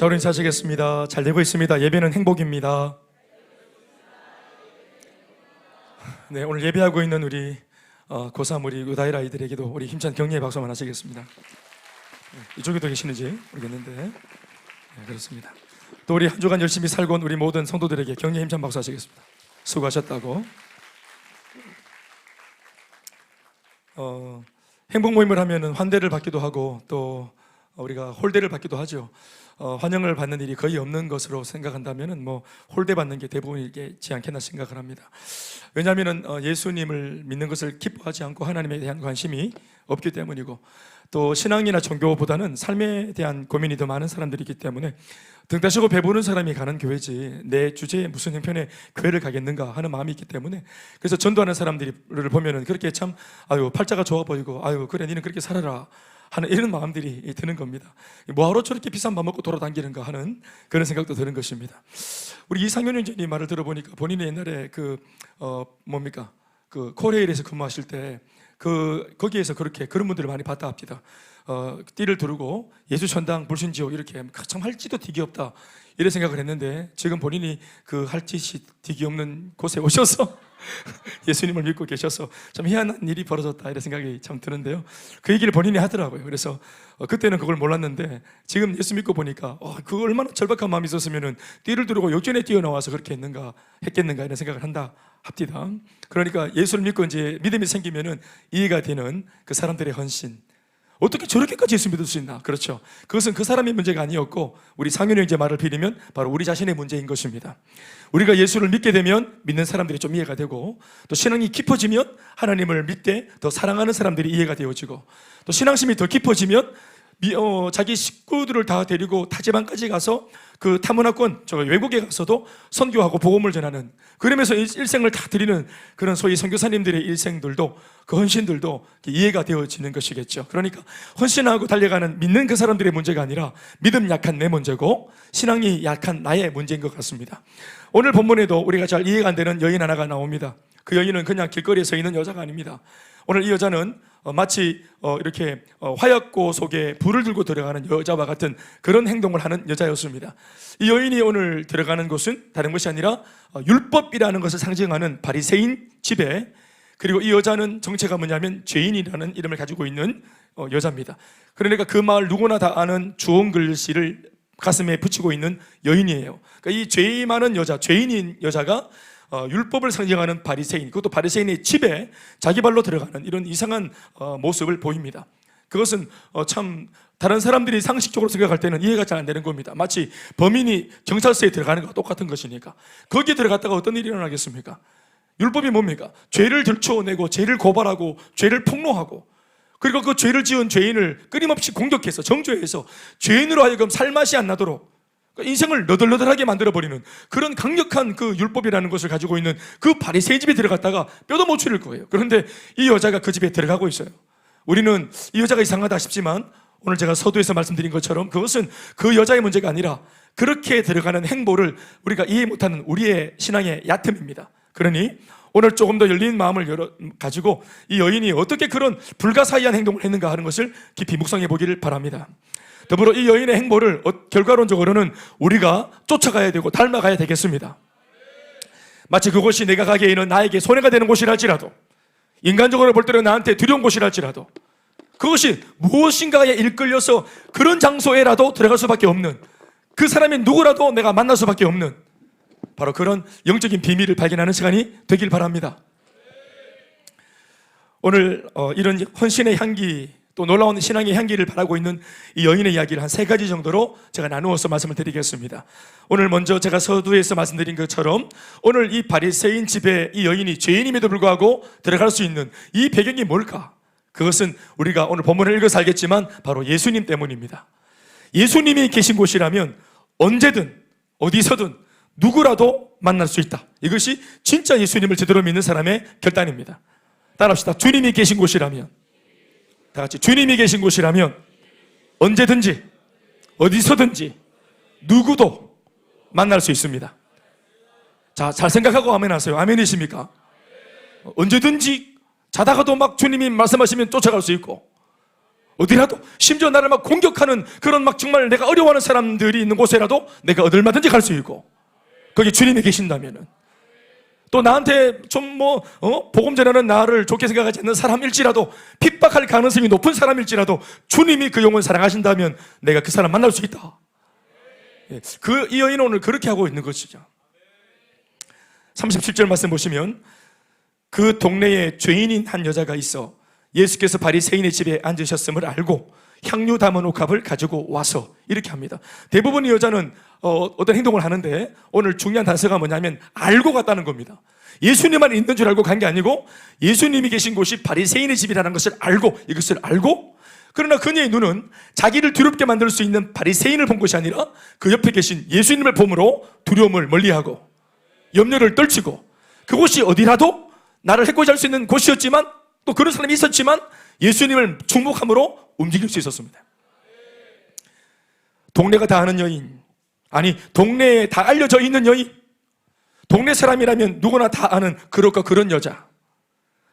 자, 우리 인사하시겠습니다. 잘 되고 있습니다. 예배는 행복입니다. 네, 오늘 예배하고 있는 우리 고3 우리 유다일 아이들에게도 우리 힘찬 격려의 박수 한번 하시겠습니다. 네, 이쪽에도 계시는지 모르겠는데 네, 그렇습니다. 또 우리 한 주간 열심히 살고 온 우리 모든 성도들에게 격려의 힘찬 박수 하시겠습니다. 수고하셨다고. 행복 모임을 하면은 환대를 받기도 하고 또 우리가 홀대를 받기도 하죠. 환영을 받는 일이 거의 없는 것으로 생각한다면은 뭐 홀대 받는 게 대부분이지 않겠나 생각을 합니다. 왜냐하면은 예수님을 믿는 것을 기뻐하지 않고 하나님에 대한 관심이 없기 때문이고, 또 신앙이나 종교보다는 삶에 대한 고민이 더 많은 사람들이기 때문에 등 따시고 배부른 사람이 가는 교회지 내 주제에 무슨 형편의 교회를 가겠는가 하는 마음이 있기 때문에, 그래서 전도하는 사람들을 보면은 그렇게 참 아유 팔자가 좋아 보이고 아유 그래 니는 그렇게 살아라 하는 이런 마음들이 드는 겁니다. 뭐하러 저렇게 비싼 밥 먹고 돌아다니는가 하는 그런 생각도 드는 것입니다. 우리 이상현 형제님 말을 들어보니까 본인이 옛날에 그 코레일에서 근무하실 때 거기에서 그렇게 그런 분들을 많이 봤다 합니다. 띠를 두르고 예수 전당 불신지옥 이렇게 참 할 짓도 득이 없다 이런 생각을 했는데, 지금 본인이 그 할 짓이 득이 없는 곳에 오셔서 예수님을 믿고 계셔서 참 희한한 일이 벌어졌다 이런 생각이 참 드는데요. 그 얘기를 본인이 하더라고요. 그래서 그때는 그걸 몰랐는데 지금 예수 믿고 보니까 그 얼마나 절박한 마음이 있었으면은 띠를 두르고 역전에 뛰어나와서 그렇게 했겠는가 이런 생각을 한다 합니다. 그러니까 예수를 믿고 이제 믿음이 생기면은 이해가 되는 그 사람들의 헌신, 어떻게 저렇게까지 예수 믿을 수 있나? 그렇죠. 그것은 그 사람의 문제가 아니었고 우리 상윤 형제 말을 빌리면 바로 우리 자신의 문제인 것입니다. 우리가 예수를 믿게 되면 믿는 사람들이 좀 이해가 되고, 또 신앙이 깊어지면 하나님을 믿되 더 사랑하는 사람들이 이해가 되어지고, 또 신앙심이 더 깊어지면 자기 식구들을 다 데리고 타지방까지 가서 그 타문화권 외국에 가서도 선교하고 복음을 전하는, 그러면서 일생을 다 드리는 그런 소위 선교사님들의 일생들도, 그 헌신들도 이해가 되어지는 것이겠죠. 그러니까 헌신하고 달려가는 믿는 그 사람들의 문제가 아니라 믿음 약한 내 문제고 신앙이 약한 나의 문제인 것 같습니다. 오늘 본문에도 우리가 잘 이해가 안 되는 여인 하나가 나옵니다. 그 여인은 그냥 길거리에 서 있는 여자가 아닙니다. 오늘 이 여자는 마치 이렇게 화약고 속에 불을 들고 들어가는 여자와 같은 그런 행동을 하는 여자였습니다. 이 여인이 오늘 들어가는 곳은 다른 것이 아니라 율법이라는 것을 상징하는 바리새인 집에, 그리고 이 여자는 정체가 뭐냐면 죄인이라는 이름을 가지고 있는 여자입니다. 그러니까 그 마을 누구나 다 아는 주홍 글씨를 가슴에 붙이고 있는 여인이에요. 그러니까 이 죄 많은 여자, 죄인인 여자가 율법을 상징하는 바리새인, 그것도 바리새인의 집에 자기 발로 들어가는 이런 이상한 모습을 보입니다. 그것은 참 다른 사람들이 상식적으로 생각할 때는 이해가 잘 안 되는 겁니다. 마치 범인이 경찰서에 들어가는 것과 똑같은 것이니까. 거기에 들어갔다가 어떤 일이 일어나겠습니까? 율법이 뭡니까? 죄를 들춰내고 죄를 고발하고 죄를 폭로하고, 그리고 그 죄를 지은 죄인을 끊임없이 공격해서 정죄해서 죄인으로 하여금 살맛이 안 나도록 인생을 너덜너덜하게 만들어버리는 그런 강력한 그 율법이라는 것을 가지고 있는 그 바리새인 집에 들어갔다가 뼈도 못 추릴 거예요. 그런데 이 여자가 그 집에 들어가고 있어요. 우리는 이 여자가 이상하다 싶지만 오늘 제가 서두에서 말씀드린 것처럼 그것은 그 여자의 문제가 아니라 그렇게 들어가는 행보를 우리가 이해 못하는 우리의 신앙의 얕음입니다. 그러니 오늘 조금 더 열린 마음을 가지고 이 여인이 어떻게 그런 불가사의한 행동을 했는가 하는 것을 깊이 묵상해 보기를 바랍니다. 더불어 이 여인의 행보를 결과론적으로는 우리가 쫓아가야 되고 닮아가야 되겠습니다. 마치 그곳이 내가 가기에는 나에게 손해가 되는 곳이랄지라도, 인간적으로 볼 때는 나한테 두려운 곳이랄지라도, 그것이 무엇인가에 일끌려서 그런 장소에라도 들어갈 수밖에 없는, 그 사람이 누구라도 내가 만날 수밖에 없는 바로 그런 영적인 비밀을 발견하는 시간이 되길 바랍니다. 오늘 이런 헌신의 향기, 또 놀라운 신앙의 향기를 바라고 있는 이 여인의 이야기를 한 3가지 정도로 제가 나누어서 말씀을 드리겠습니다. 오늘 먼저 제가 서두에서 말씀드린 것처럼 오늘 이 바리새인 집에 이 여인이 죄인임에도 불구하고 들어갈 수 있는 이 배경이 뭘까? 그것은 우리가 오늘 본문을 읽어서 알겠지만 바로 예수님 때문입니다. 예수님이 계신 곳이라면 언제든 어디서든 누구라도 만날 수 있다. 이것이 진짜 예수님을 제대로 믿는 사람의 결단입니다. 따라합시다. 주님이 계신 곳이라면, 다 같이 주님이 계신 곳이라면 언제든지 어디서든지 누구도 만날 수 있습니다. 자, 잘 생각하고 아멘 하세요. 아멘이십니까? 언제든지 자다가도 막 주님이 말씀하시면 쫓아갈 수 있고, 어디라도, 심지어 나를 막 공격하는 그런 막 정말 내가 어려워하는 사람들이 있는 곳에라도 내가 얼마든지 갈 수 있고, 거기 주님이 계신다면은, 또 나한테 좀 복음 전하는 나를 좋게 생각하지 않는 사람일지라도, 핍박할 가능성이 높은 사람일지라도 주님이 그 영혼 사랑하신다면 내가 그 사람 만날 수 있다. 이 여인은 오늘 그렇게 하고 있는 것이죠. 37절 말씀 보시면, 그 동네에 죄인인 한 여자가 있어 예수께서 바리새인의 집에 앉으셨음을 알고 향유 담은 옥합을 가지고 와서, 이렇게 합니다. 대부분 이 여자는 어떤 행동을 하는데, 오늘 중요한 단서가 뭐냐면 알고 갔다는 겁니다. 예수님만 있는 줄 알고 간 게 아니고 예수님이 계신 곳이 바리새인의 집이라는 것을 알고, 이것을 알고, 그러나 그녀의 눈은 자기를 두렵게 만들 수 있는 바리새인을 본 것이 아니라 그 옆에 계신 예수님을 봄으로 두려움을 멀리하고 염려를 떨치고, 그곳이 어디라도 나를 해코지 할 수 있는 곳이었지만, 또 그런 사람이 있었지만 예수님을 주목함으로 움직일 수 있었습니다. 동네가 다 아는 여인, 아니 동네에 다 알려져 있는 여인, 동네 사람이라면 누구나 다 아는 그런 여자,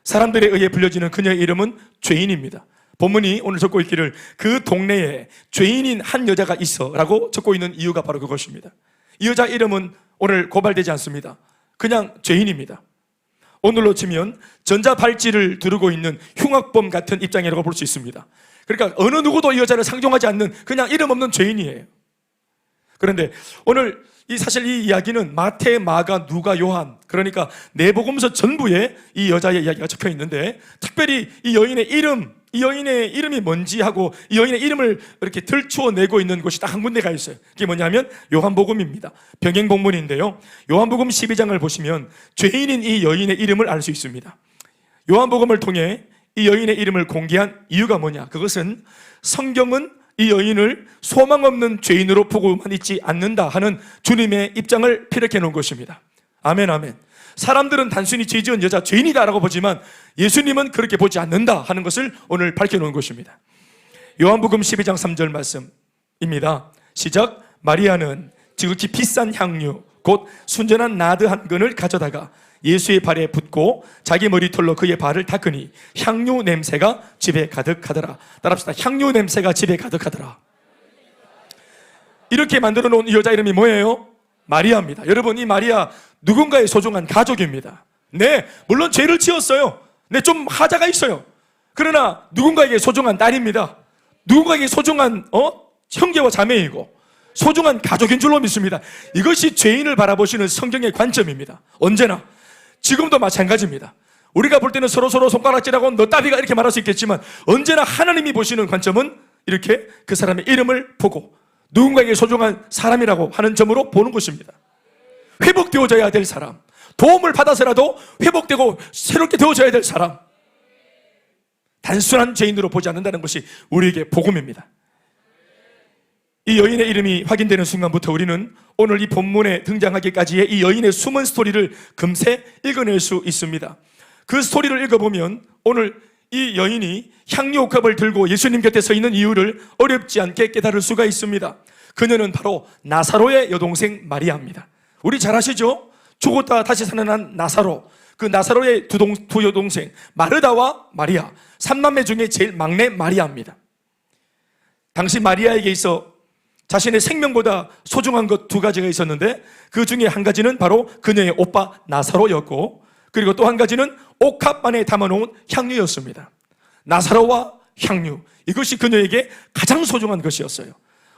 사람들에 의해 불려지는 그녀의 이름은 죄인입니다. 본문이 오늘 적고 있기를 그 동네에 죄인인 한 여자가 있어 라고 적고 있는 이유가 바로 그것입니다. 이 여자 이름은 오늘 고발되지 않습니다. 그냥 죄인입니다. 오늘로 치면 전자발찌를 두르고 있는 흉악범 같은 입장이라고 볼 수 있습니다. 그러니까 어느 누구도 이 여자를 상종하지 않는 그냥 이름 없는 죄인이에요. 그런데 오늘 사실 이 이야기는 마태, 마가, 누가, 요한, 그러니까 네 복음서 전부에 이 여자의 이야기가 적혀 있는데, 특별히 이 여인의 이름이 뭔지 하고 이 여인의 이름을 이렇게 들추어내고 있는 곳이 딱 한 군데가 있어요. 그게 뭐냐면 요한복음입니다. 병행본문인데요, 요한복음 12장을 보시면 죄인인 이 여인의 이름을 알 수 있습니다. 요한복음을 통해 이 여인의 이름을 공개한 이유가 뭐냐, 그것은 성경은 이 여인을 소망 없는 죄인으로 보고만 있지 않는다 하는 주님의 입장을 피력해 놓은 것입니다. 아멘, 아멘. 사람들은 단순히 죄 지은 여자, 죄인이다라고 보지만 예수님은 그렇게 보지 않는다 하는 것을 오늘 밝혀놓은 것입니다. 요한복음 12장 3절 말씀입니다. 시작. 마리아는 지극히 비싼 향유 곧 순전한 나드 한 근을 가져다가 예수의 발에 붓고 자기 머리털로 그의 발을 닦으니 향유 냄새가 집에 가득하더라. 따라합시다. 향유 냄새가 집에 가득하더라. 이렇게 만들어 놓은 이 여자 이름이 뭐예요? 마리아입니다. 여러분, 이 마리아 누군가의 소중한 가족입니다. 네, 물론 죄를 지었어요. 네, 좀 하자가 있어요. 그러나 누군가에게 소중한 딸입니다. 누군가에게 소중한 형제와 자매이고 소중한 가족인 줄로 믿습니다. 이것이 죄인을 바라보시는 성경의 관점입니다. 언제나, 지금도 마찬가지입니다. 우리가 볼 때는 서로 손가락질하고 너 따비가 이렇게 말할 수 있겠지만, 언제나 하나님이 보시는 관점은 이렇게 그 사람의 이름을 보고 누군가에게 소중한 사람이라고 하는 점으로 보는 것입니다. 회복되어져야 될 사람, 도움을 받아서라도 회복되고 새롭게 되어져야 될 사람, 단순한 죄인으로 보지 않는다는 것이 우리에게 복음입니다. 이 여인의 이름이 확인되는 순간부터 우리는 오늘 이 본문에 등장하기까지의 이 여인의 숨은 스토리를 금세 읽어낼 수 있습니다. 그 스토리를 읽어보면 오늘 이 여인이 향유옥합을 들고 예수님 곁에 서 있는 이유를 어렵지 않게 깨달을 수가 있습니다. 그녀는 바로 나사로의 여동생 마리아입니다. 우리 잘 아시죠? 죽었다 다시 살아난 나사로, 그 나사로의 두 여동생 마르다와 마리아, 3남매 중에 제일 막내 마리아입니다. 당시 마리아에게 있어 자신의 생명보다 소중한 것 두 가지가 있었는데, 그 중에 한 가지는 바로 그녀의 오빠 나사로였고, 그리고 또 한 가지는 옥합 안에 담아놓은 향유였습니다. 나사로와 향유, 이것이 그녀에게 가장 소중한 것이었어요.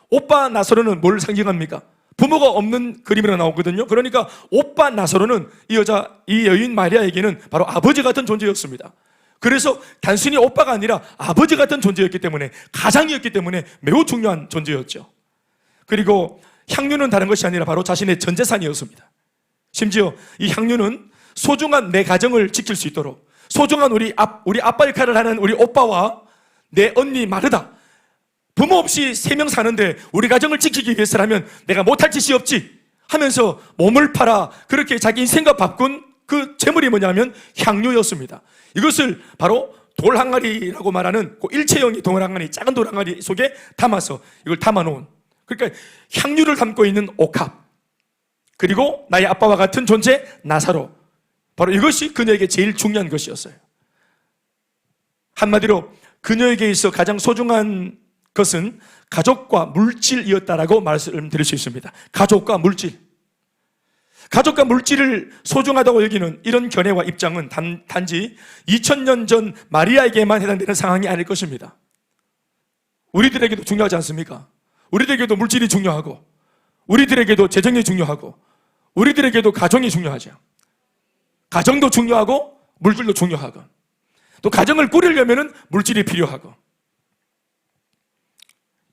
오빠 나사로는 뭘 상징합니까? 부모가 없는 그림으로 나오거든요. 그러니까 오빠 나사로는 이 여인 마리아에게는 바로 아버지 같은 존재였습니다. 그래서 단순히 오빠가 아니라 아버지 같은 존재였기 때문에, 가장이었기 때문에 매우 중요한 존재였죠. 그리고 향유는 다른 것이 아니라 바로 자신의 전 재산이었습니다. 심지어 이 향유는 소중한 내 가정을 지킬 수 있도록, 소중한 우리 아빠 역할을 하는 우리 오빠와 내 언니 마르다, 부모 없이 3명 사는데 우리 가정을 지키기 위해서라면 내가 못할 짓이 없지 하면서 몸을 팔아 그렇게 자기 인생과 바꾼 그 재물이 뭐냐면 향유였습니다. 이것을 바로 돌항아리라고 말하는 그 일체형의 돌항아리, 작은 돌항아리 속에 담아서 이걸 담아놓은, 그러니까 향유를 담고 있는 옥합, 그리고 나의 아빠와 같은 존재 나사로, 바로 이것이 그녀에게 제일 중요한 것이었어요. 한마디로 그녀에게 있어 가장 소중한 것은 가족과 물질이었다라고 말씀드릴 수 있습니다. 가족과 물질. 가족과 물질을 소중하다고 여기는 이런 견해와 입장은 단지 2000년 전 마리아에게만 해당되는 상황이 아닐 것입니다. 우리들에게도 중요하지 않습니까? 우리들에게도 물질이 중요하고, 우리들에게도 재정이 중요하고, 우리들에게도 가정이 중요하죠. 가정도 중요하고 물질도 중요하고, 또 가정을 꾸리려면 물질이 필요하고,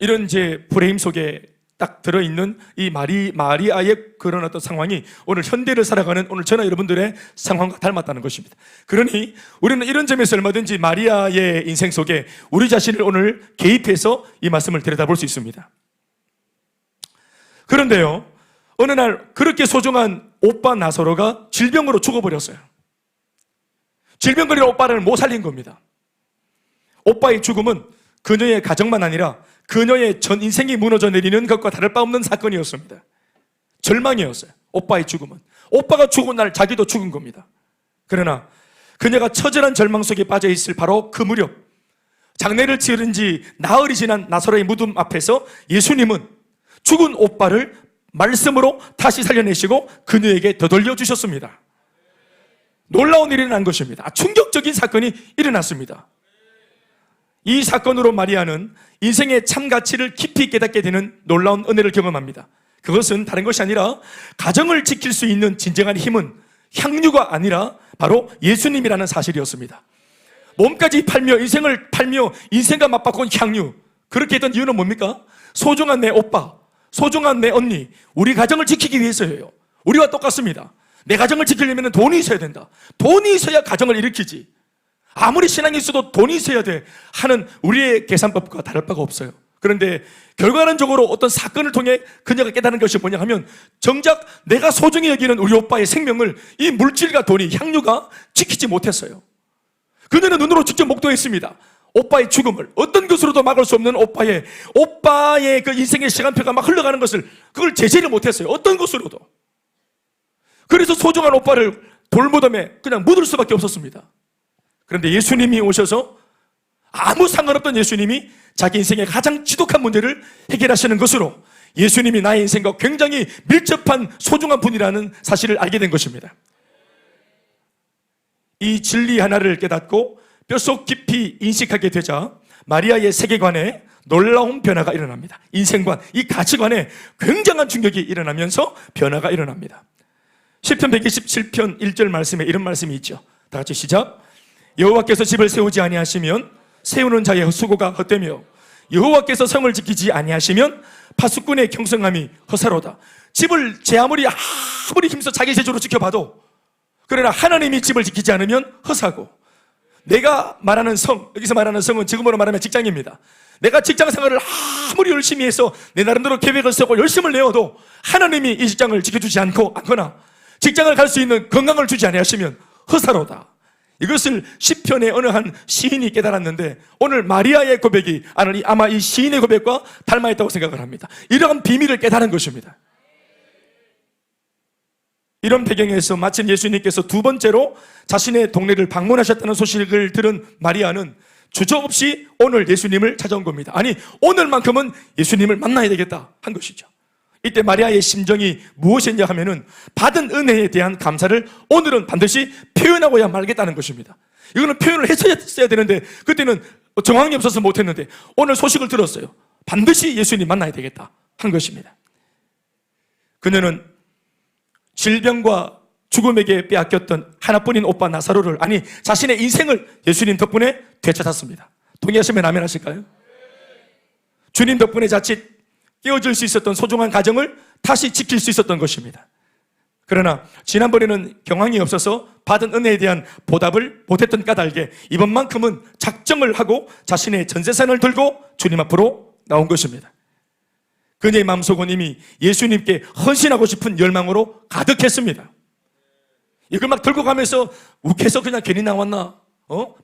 이런 제 프레임 속에 딱 들어있는 이 마리아의 그런 어떤 상황이 오늘 현대를 살아가는 오늘 저나 여러분들의 상황과 닮았다는 것입니다. 그러니 우리는 이런 점에서 얼마든지 마리아의 인생 속에 우리 자신을 오늘 개입해서 이 말씀을 들여다볼 수 있습니다. 그런데요, 어느 날 그렇게 소중한 오빠 나사로가 질병으로 죽어버렸어요. 질병 걸린 오빠를 못 살린 겁니다. 오빠의 죽음은 그녀의 가정만 아니라 그녀의 전 인생이 무너져 내리는 것과 다를 바 없는 사건이었습니다. 절망이었어요. 오빠의 죽음은. 오빠가 죽은 날 자기도 죽은 겁니다. 그러나 그녀가 처절한 절망 속에 빠져 있을 바로 그 무렵, 장례를 치른 지 나흘이 지난 나사로의 무덤 앞에서 예수님은 죽은 오빠를 말씀으로 다시 살려내시고 그녀에게 되돌려 주셨습니다. 놀라운 일이 일어난 것입니다. 충격적인 사건이 일어났습니다. 이 사건으로 마리아는 인생의 참 가치를 깊이 깨닫게 되는 놀라운 은혜를 경험합니다. 그것은 다른 것이 아니라 가정을 지킬 수 있는 진정한 힘은 향유가 아니라 바로 예수님이라는 사실이었습니다. 몸까지 팔며 인생을 팔며 인생과 맞바꾼 향유, 그렇게 했던 이유는 뭡니까? 소중한 내 오빠, 소중한 내 언니, 우리 가정을 지키기 위해서예요. 우리와 똑같습니다. 내 가정을 지키려면 돈이 있어야 된다. 돈이 있어야 가정을 일으키지. 아무리 신앙이 있어도 돈이 있어야 돼 하는 우리의 계산법과 다를 바가 없어요. 그런데 결과론적으로 어떤 사건을 통해 그녀가 깨달은 것이 뭐냐 하면 정작 내가 소중히 여기는 우리 오빠의 생명을 이 물질과 돈이, 향유가 지키지 못했어요. 그녀는 눈으로 직접 목도했습니다. 오빠의 죽음을 어떤 것으로도 막을 수 없는 오빠의 그 인생의 시간표가 막 흘러가는 것을 그걸 제재를 못했어요. 어떤 것으로도. 그래서 소중한 오빠를 돌무덤에 그냥 묻을 수밖에 없었습니다. 그런데 예수님이 오셔서 아무 상관없던 예수님이 자기 인생의 가장 지독한 문제를 해결하시는 것으로 예수님이 나의 인생과 굉장히 밀접한 소중한 분이라는 사실을 알게 된 것입니다. 이 진리 하나를 깨닫고 뼛속 깊이 인식하게 되자 마리아의 세계관에 놀라운 변화가 일어납니다. 인생관, 이 가치관에 굉장한 충격이 일어나면서 변화가 일어납니다. 시편 127편 1절 말씀에 이런 말씀이 있죠. 다 같이 시작. 여호와께서 집을 세우지 아니하시면 세우는 자의 수고가 헛되며 여호와께서 성을 지키지 아니하시면 파수꾼의 경성함이 허사로다. 집을 아무리 힘써 자기 재주로 지켜봐도 그러나 하나님이 집을 지키지 않으면 허사고, 내가 말하는 성, 여기서 말하는 성은 지금으로 말하면 직장입니다. 내가 직장 생활을 아무리 열심히 해서 내 나름대로 계획을 세우고 열심을 내어도 하나님이 이 직장을 지켜주지 않거나 직장을 갈 수 있는 건강을 주지 아니하시면 허사로다. 이것을 시편의 어느 한 시인이 깨달았는데 오늘 마리아의 고백이 아마 이 시인의 고백과 닮아있다고 생각을 합니다. 이러한 비밀을 깨달은 것입니다. 이런 배경에서 마침 예수님께서 두 번째로 자신의 동네를 방문하셨다는 소식을 들은 마리아는 주저없이 오늘 예수님을 찾아온 겁니다. 아니, 오늘만큼은 예수님을 만나야 되겠다 한 것이죠. 이때 마리아의 심정이 무엇이었냐 하면은 받은 은혜에 대한 감사를 오늘은 반드시 표현하고야 말겠다는 것입니다. 이거는 표현을 했어야 되는데 그때는 정황이 없어서 못했는데 오늘 소식을 들었어요. 반드시 예수님 만나야 되겠다 한 것입니다. 그녀는 질병과 죽음에게 빼앗겼던 하나뿐인 오빠 나사로를, 아니 자신의 인생을 예수님 덕분에 되찾았습니다. 동의하시면 아멘 하실까요? 주님 덕분에 자칫 깨어질 수 있었던 소중한 가정을 다시 지킬 수 있었던 것입니다. 그러나 지난번에는 경황이 없어서 받은 은혜에 대한 보답을 못했던 까닭에 이번만큼은 작정을 하고 자신의 전재산을 들고 주님 앞으로 나온 것입니다. 그녀의 마음속은 이미 예수님께 헌신하고 싶은 열망으로 가득했습니다. 이걸 막 들고 가면서 욱해서 그냥 괜히 나왔나?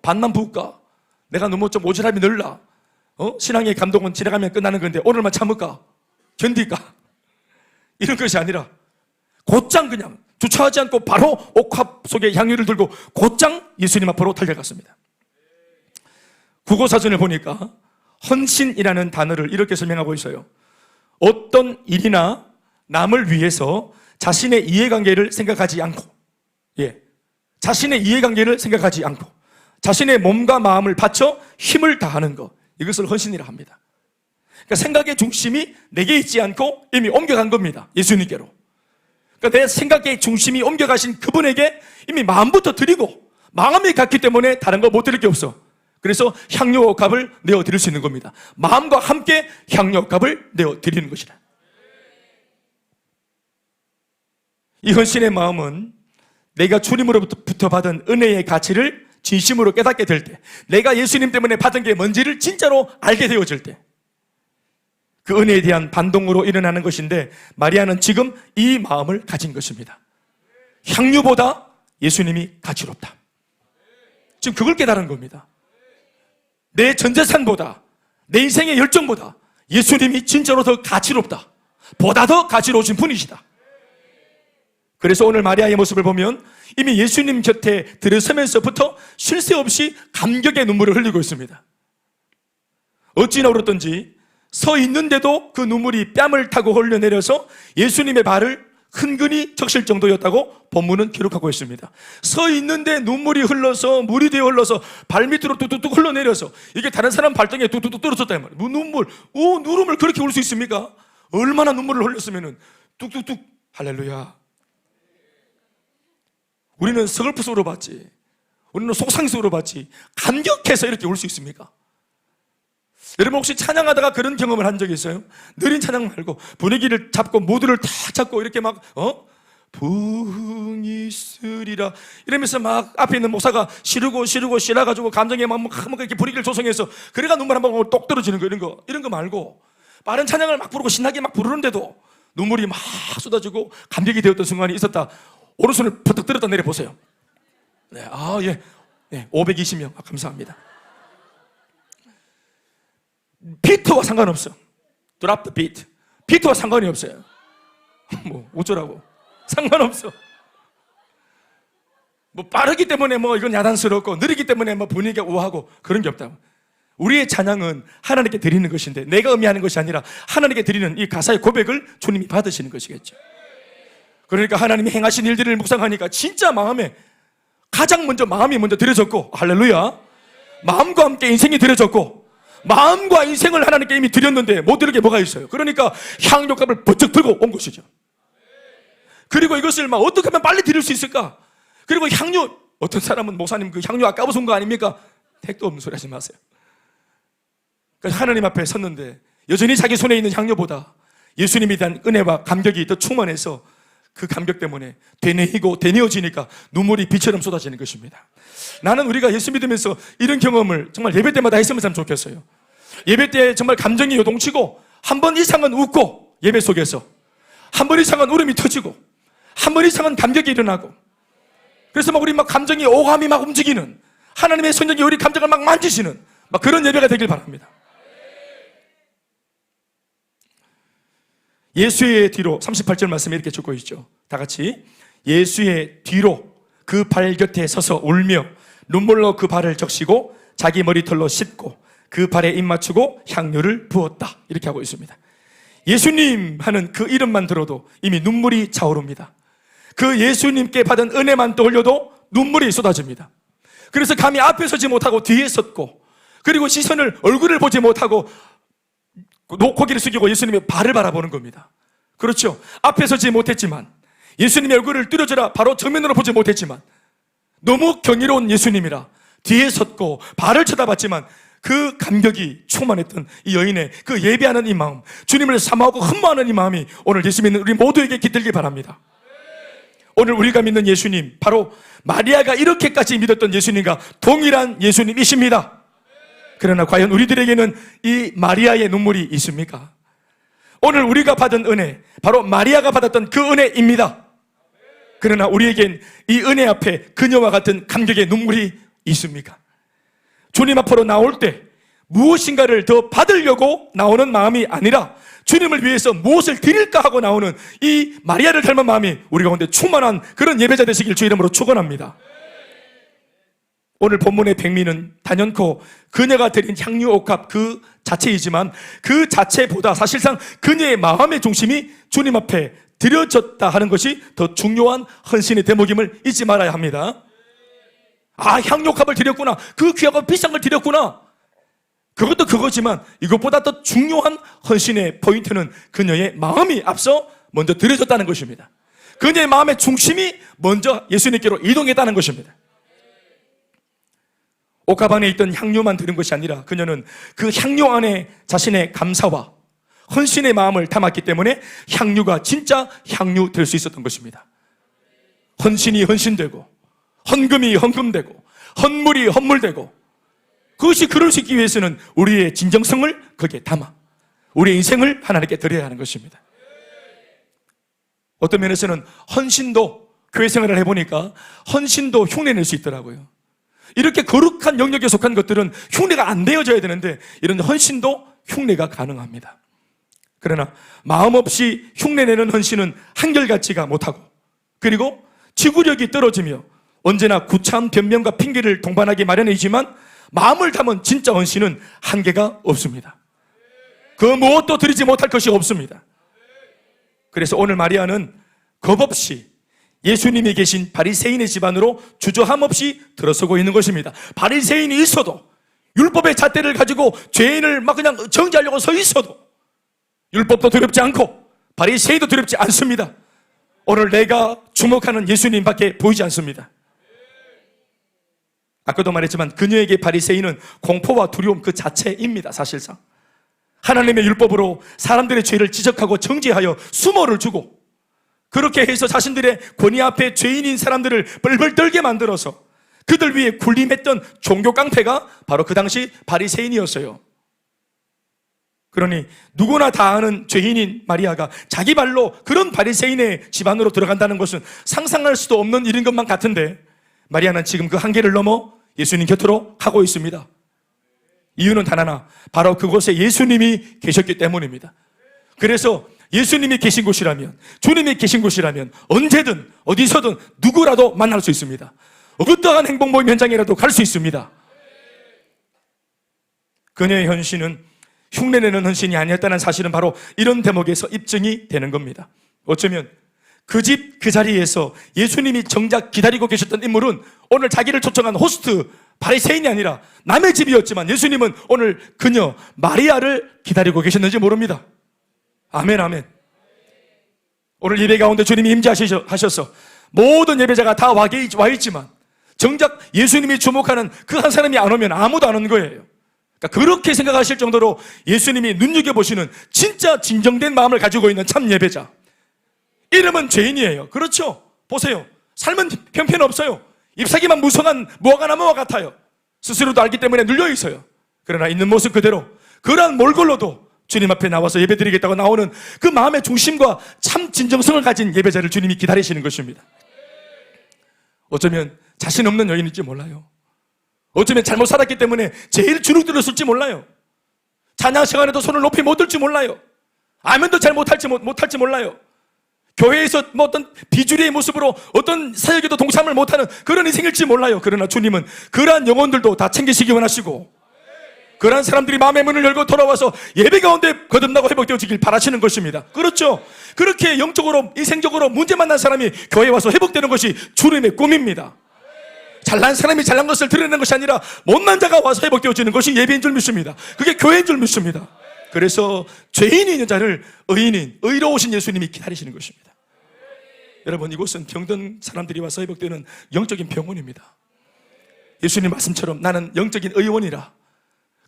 반만 부을까? 내가 너무 좀 오지랖이 늘라? 신앙의 감동은 지나가면 끝나는 건데 오늘만 참을까? 견딜까? 이런 것이 아니라 곧장 그냥 주저하지 않고 바로 옥합 속에 향유를 들고 곧장 예수님 앞으로 달려갔습니다. 국어사전을 보니까 헌신이라는 단어를 이렇게 설명하고 있어요. 어떤 일이나 남을 위해서 자신의 이해관계를 생각하지 않고, 자신의 이해관계를 생각하지 않고 자신의 몸과 마음을 바쳐 힘을 다하는 것, 이것을 헌신이라 합니다. 그러니까 생각의 중심이 내게 있지 않고 이미 옮겨간 겁니다. 예수님께로. 그러니까 내 생각의 중심이 옮겨가신 그분에게 이미 마음부터 드리고, 마음이 갔기 때문에 다른 거 못 드릴 게 없어. 그래서 향료값을 내어 드릴 수 있는 겁니다. 마음과 함께 향료값을 내어 드리는 것이라. 이 헌신의 마음은 내가 주님으로부터 받은 은혜의 가치를 진심으로 깨닫게 될 때, 내가 예수님 때문에 받은 게 뭔지를 진짜로 알게 되어질 때, 그 은혜에 대한 반동으로 일어나는 것인데, 마리아는 지금 이 마음을 가진 것입니다. 향유보다 예수님이 가치롭다. 지금 그걸 깨달은 겁니다. 내 전재산보다, 내 인생의 열정보다 예수님이 진짜로 더 가치롭다. 보다 더 가치로우신 분이시다. 그래서 오늘 마리아의 모습을 보면 이미 예수님 곁에 들어서면서부터 쉴 새 없이 감격의 눈물을 흘리고 있습니다. 어찌나 울었던지 서 있는데도 그 눈물이 뺨을 타고 흘러내려서 예수님의 발을 흔근히 적실 정도였다고 본문은 기록하고 있습니다. 서 있는데 눈물이 흘러서, 물이 되어 흘러서 발밑으로 뚝뚝뚝 흘러내려서, 이게 다른 사람 발등에 뚝뚝뚝 떨어졌다 말이에요. 누름을 그렇게 울 수 있습니까? 얼마나 눈물을 흘렸으면 뚝뚝뚝. 할렐루야. 우리는 서글프스로 봤지, 우리는 속상스러워 봤지, 감격해서 이렇게 울 수 있습니까? 여러분 혹시 찬양하다가 그런 경험을 한 적이 있어요? 느린 찬양 말고 분위기를 잡고 모두를 다 잡고 이렇게 막 부흥이 있으리라 이러면서 막 앞에 있는 목사가 시르고 실어가지고 감정에 막 이렇게 분위기를 조성해서 그래가 눈물 한 방울 똑 떨어지는 거, 이런 거 말고 빠른 찬양을 막 부르고 신나게 막 부르는데도 눈물이 막 쏟아지고 감격이 되었던 순간이 있었다. 오른손을 버뜩 들었다 내려보세요. 네, 520명. 감사합니다. 비트와 상관없어. Drop the beat. 비트와 상관이 없어요. 어쩌라고. 상관없어. 빠르기 때문에 이건 야단스럽고, 느리기 때문에 분위기가 우아하고 그런 게 없다고. 우리의 찬양은 하나님께 드리는 것인데, 내가 의미하는 것이 아니라 하나님께 드리는 이 가사의 고백을 주님이 받으시는 것이겠죠. 그러니까 하나님이 행하신 일들을 묵상하니까 진짜 가장 먼저 마음이 먼저 드려졌고, 할렐루야. 마음과 함께 인생이 드려졌고, 마음과 인생을 하나님께 이미 드렸는데 못 드릴 게 뭐가 있어요? 그러니까 향료값을 번쩍 들고 온 것이죠. 그리고 이것을 어떻게 하면 빨리 드릴 수 있을까? 그리고 어떤 사람은 목사님 그 향료 아까워서 온 거 아닙니까? 택도 없는 소리 하지 마세요. 그래서 하나님 앞에 섰는데 여전히 자기 손에 있는 향료보다 예수님에 대한 은혜와 감격이 더 충만해서 그 감격 때문에 되뇌어지니까 눈물이 비처럼 쏟아지는 것입니다. 나는 우리가 예수 믿으면서 이런 경험을 정말 예배 때마다 했으면 참 좋겠어요. 예배 때 정말 감정이 요동치고, 한 번 이상은 웃고, 예배 속에서 한 번 이상은 울음이 터지고, 한 번 이상은 감격이 일어나고, 그래서 우리 감정이 오감이 움직이는, 하나님의 성령이 우리 감정을 만지시는 그런 예배가 되길 바랍니다. 예수의 뒤로 38절 말씀에 이렇게 적고 있죠. 다 같이. 예수의 뒤로 그 발 곁에 서서 울며 눈물로 그 발을 적시고 자기 머리털로 씻고 그 발에 입 맞추고 향료를 부었다. 이렇게 하고 있습니다. 예수님 하는 그 이름만 들어도 이미 눈물이 차오릅니다. 그 예수님께 받은 은혜만 떠올려도 눈물이 쏟아집니다. 그래서 감히 앞에 서지 못하고 뒤에 섰고, 그리고 얼굴을 보지 못하고 고개를 숙이고 예수님의 발을 바라보는 겁니다. 그렇죠. 앞에 서지 못했지만, 예수님의 얼굴을 뚫어져라 바로 정면으로 보지 못했지만, 너무 경이로운 예수님이라 뒤에 섰고 발을 쳐다봤지만 그 감격이 충만했던 이 여인의 그 예배하는 이 마음, 주님을 사모하고 흠모하는 이 마음이 오늘 예수 믿는 우리 모두에게 깃들길 바랍니다. 오늘 우리가 믿는 예수님, 바로 마리아가 이렇게까지 믿었던 예수님과 동일한 예수님이십니다. 그러나 과연 우리들에게는 이 마리아의 눈물이 있습니까? 오늘 우리가 받은 은혜, 바로 마리아가 받았던 그 은혜입니다. 그러나 우리에겐 이 은혜 앞에 그녀와 같은 감격의 눈물이 있습니까? 주님 앞으로 나올 때 무엇인가를 더 받으려고 나오는 마음이 아니라 주님을 위해서 무엇을 드릴까 하고 나오는 이 마리아를 닮은 마음이 우리 가운데 충만한 그런 예배자 되시길 주 이름으로 축원합니다. 오늘 본문의 백미는 단연코 그녀가 드린 향유 옥합 그 자체이지만 그 자체보다 사실상 그녀의 마음의 중심이 주님 앞에 드려졌다 하는 것이 더 중요한 헌신의 대목임을 잊지 말아야 합니다. 아, 향유 옥합을 드렸구나. 그 귀하고 비싼 걸 드렸구나. 그것도 그거지만 이것보다 더 중요한 헌신의 포인트는 그녀의 마음이 앞서 먼저 드려졌다는 것입니다. 그녀의 마음의 중심이 먼저 예수님께로 이동했다는 것입니다. 옥합 안에 있던 향유만 드린 것이 아니라 그녀는 그 향유 안에 자신의 감사와 헌신의 마음을 담았기 때문에 향유가 진짜 향유 될 수 있었던 것입니다. 헌신이 헌신되고 헌금이 헌금되고 헌물이 헌물되고, 그것이 그럴 수 있기 위해서는 우리의 진정성을 거기에 담아 우리의 인생을 하나님께 드려야 하는 것입니다. 어떤 면에서는 헌신도, 교회 생활을 해보니까 헌신도 흉내낼 수 있더라고요. 이렇게 거룩한 영역에 속한 것들은 흉내가 안 내어져야 되는데 이런 헌신도 흉내가 가능합니다. 그러나 마음 없이 흉내내는 헌신은 한결같지가 못하고, 그리고 지구력이 떨어지며 언제나 구차한 변명과 핑계를 동반하기 마련이지만 마음을 담은 진짜 헌신은 한계가 없습니다. 그 무엇도 드리지 못할 것이 없습니다. 그래서 오늘 마리아는 겁없이 예수님이 계신 바리새인의 집안으로 주저함 없이 들어서고 있는 것입니다. 바리새인이 있어도, 율법의 잣대를 가지고 죄인을 막 그냥 정죄하려고 서 있어도 율법도 두렵지 않고 바리새인도 두렵지 않습니다. 오늘 내가 주목하는 예수님밖에 보이지 않습니다. 아까도 말했지만 그녀에게 바리새인은 공포와 두려움 그 자체입니다. 사실상 하나님의 율법으로 사람들의 죄를 지적하고 정죄하여 수모를 주고, 그렇게 해서 자신들의 권위 앞에 죄인인 사람들을 뻘뻘 떨게 만들어서 그들 위에 군림했던 종교 깡패가 바로 그 당시 바리새인이었어요. 그러니 누구나 다 아는 죄인인 마리아가 자기 발로 그런 바리새인의 집안으로 들어간다는 것은 상상할 수도 없는 일인 것만 같은데, 마리아는 지금 그 한계를 넘어 예수님 곁으로 가고 있습니다. 이유는 단 하나, 바로 그곳에 예수님이 계셨기 때문입니다. 그래서 예수님이 계신 곳이라면, 주님이 계신 곳이라면 언제든 어디서든 누구라도 만날 수 있습니다. 어떠한 행복 모임 현장이라도 갈 수 있습니다. 그녀의 헌신은 흉내내는 헌신이 아니었다는 사실은 바로 이런 대목에서 입증이 되는 겁니다. 어쩌면 그 집 그 자리에서 예수님이 정작 기다리고 계셨던 인물은 오늘 자기를 초청한 호스트 바리새인이 아니라 남의 집이었지만 예수님은 오늘 그녀 마리아를 기다리고 계셨는지 모릅니다. 아멘, 아멘. 오늘 예배 가운데 주님이 임재하셔서 모든 예배자가 다 와 있지만 정작 예수님이 주목하는 그 한 사람이 안 오면 아무도 안 오는 거예요. 그러니까 그렇게 생각하실 정도로 예수님이 눈여겨보시는 진짜 진정된 마음을 가지고 있는 참 예배자, 이름은 죄인이에요. 그렇죠? 보세요. 삶은 형편없어요. 잎사귀만 무성한 무화과나무와 같아요. 스스로도 알기 때문에 눌려있어요. 그러나 있는 모습 그대로 그러한 몰골로도 주님 앞에 나와서 예배드리겠다고 나오는 그 마음의 중심과 참 진정성을 가진 예배자를 주님이 기다리시는 것입니다. 어쩌면 자신 없는 여인일지 몰라요. 어쩌면 잘못 살았기 때문에 제일 주눅 들었을지 몰라요. 찬양 시간에도 손을 높이 못 들지 몰라요. 아멘도 잘 못할지 몰라요. 교회에서 어떤 비주류의 모습으로 어떤 사역에도 동참을 못하는 그런 인생일지 몰라요. 그러나 주님은 그러한 영혼들도 다 챙기시기 원하시고, 그러한 사람들이 마음의 문을 열고 돌아와서 예배 가운데 거듭나고 회복되어지길 바라시는 것입니다. 그렇죠? 그렇게 영적으로 인생적으로 문제 만난 사람이 교회에 와서 회복되는 것이 주님의 꿈입니다. 잘난 사람이 잘난 것을 드러내는 것이 아니라 못난 자가 와서 회복되어지는 것이 예배인 줄 믿습니다. 그게 교회인 줄 믿습니다. 그래서 죄인이 있는 자를 의인인, 의로우신 예수님이 기다리시는 것입니다. 여러분, 이곳은 병든 사람들이 와서 회복되는 영적인 병원입니다. 예수님 말씀처럼 나는 영적인 의원이라,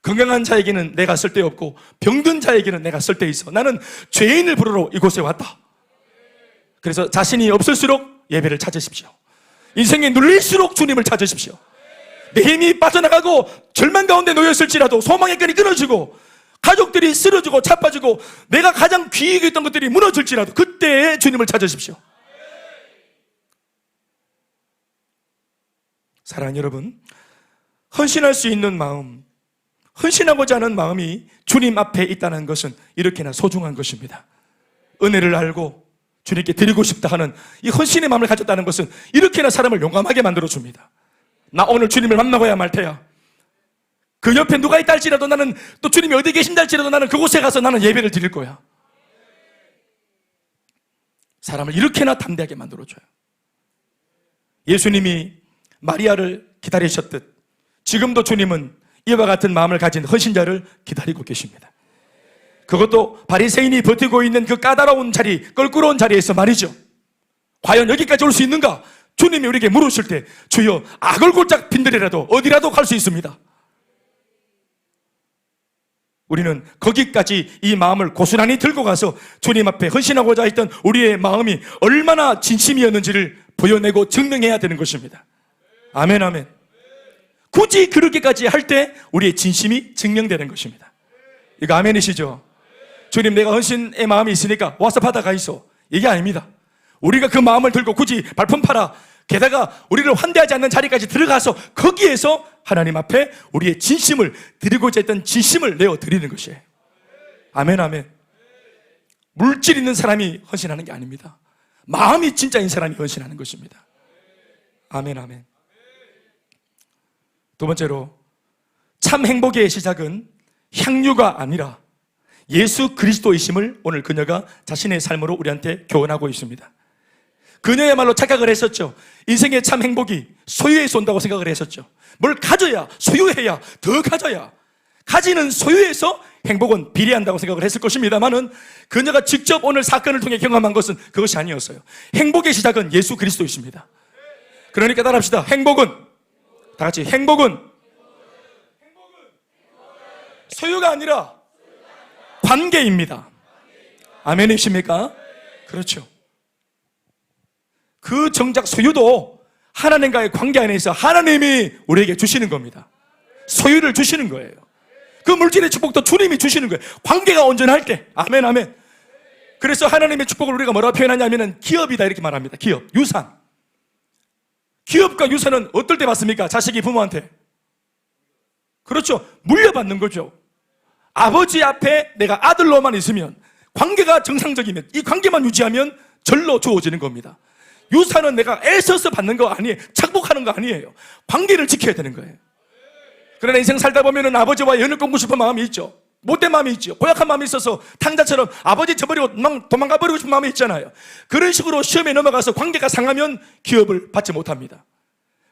건강한 자에게는 내가 쓸데없고 병든 자에게는 내가 쓸데있어. 나는 죄인을 부르러 이곳에 왔다. 그래서 자신이 없을수록 예배를 찾으십시오. 인생에 눌릴수록 주님을 찾으십시오. 내 힘이 빠져나가고 절망 가운데 놓였을지라도 소망의 끈이 끊어지고 가족들이 쓰러지고 자빠지고 내가 가장 귀히 여겼던 것들이 무너질지라도 그때에 주님을 찾으십시오. 사랑하는 여러분, 헌신할 수 있는 마음, 헌신하고자 하는 마음이 주님 앞에 있다는 것은 이렇게나 소중한 것입니다. 은혜를 알고 주님께 드리고 싶다 하는 이 헌신의 마음을 가졌다는 것은 이렇게나 사람을 용감하게 만들어줍니다. 나 오늘 주님을 만나고야 말 테야. 그 옆에 누가 있다 할지라도 나는, 또 주님이 어디 계신다 할지라도 나는 그곳에 가서 나는 예배를 드릴 거야. 사람을 이렇게나 담대하게 만들어줘요. 예수님이 마리아를 기다리셨듯 지금도 주님은 이와 같은 마음을 가진 헌신자를 기다리고 계십니다. 그것도 바리새인이 버티고 있는 그 까다로운 자리, 껄끄러운 자리에서 말이죠. 과연 여기까지 올 수 있는가? 주님이 우리에게 물으실 때 주여 악을 골짝 빈들이라도 어디라도 갈 수 있습니다. 우리는 거기까지 이 마음을 고스란히 들고 가서 주님 앞에 헌신하고자 했던 우리의 마음이 얼마나 진심이었는지를 보여내고 증명해야 되는 것입니다. 아멘, 아멘. 굳이 그렇게까지 할 때 우리의 진심이 증명되는 것입니다. 이거 아멘이시죠? 주님, 내가 헌신의 마음이 있으니까 와서 받아가 있어. 이게 아닙니다. 우리가 그 마음을 들고 굳이 발품 팔아, 게다가 우리를 환대하지 않는 자리까지 들어가서 거기에서 하나님 앞에 우리의 진심을, 드리고자 했던 진심을 내어 드리는 것이에요. 아멘, 아멘. 물질 있는 사람이 헌신하는 게 아닙니다. 마음이 진짜인 사람이 헌신하는 것입니다. 아멘, 아멘. 두 번째로, 참 행복의 시작은 향유가 아니라 예수 그리스도이심을 오늘 그녀가 자신의 삶으로 우리한테 교훈하고 있습니다. 그녀야말로 착각을 했었죠. 인생의 참 행복이 소유에서 온다고 생각을 했었죠. 뭘 가져야, 소유해야, 더 가져야, 가지는 소유에서 행복은 비례한다고 생각을 했을 것입니다만은 그녀가 직접 오늘 사건을 통해 경험한 것은 그것이 아니었어요. 행복의 시작은 예수 그리스도이십니다. 그러니까 따라합시다. 행복은, 다 같이, 행복은 소유가 아니라 관계입니다. 아멘이십니까? 그렇죠. 그 정작 소유도 하나님과의 관계 안에서 하나님이 우리에게 주시는 겁니다. 소유를 주시는 거예요. 그 물질의 축복도 주님이 주시는 거예요. 관계가 온전할 때. 아멘, 아멘. 그래서 하나님의 축복을 우리가 뭐라고 표현하냐면은 기업이다 이렇게 말합니다. 기업, 유산. 기업과 유산은 어떨 때 받습니까? 자식이 부모한테. 그렇죠. 물려받는 거죠. 아버지 앞에 내가 아들로만 있으면, 관계가 정상적이면, 이 관계만 유지하면 절로 주어지는 겁니다. 유산은 내가 애써서 받는 거 아니에요. 착복하는 거 아니에요. 관계를 지켜야 되는 거예요. 그러나 인생 살다 보면은 아버지와 연을 끊고 싶은 마음이 있죠. 못된 마음이 있죠. 고약한 마음이 있어서 탕자처럼 아버지 저버리고 도망가 버리고 싶은 마음이 있잖아요. 그런 식으로 시험에 넘어가서 관계가 상하면 기업을 받지 못합니다.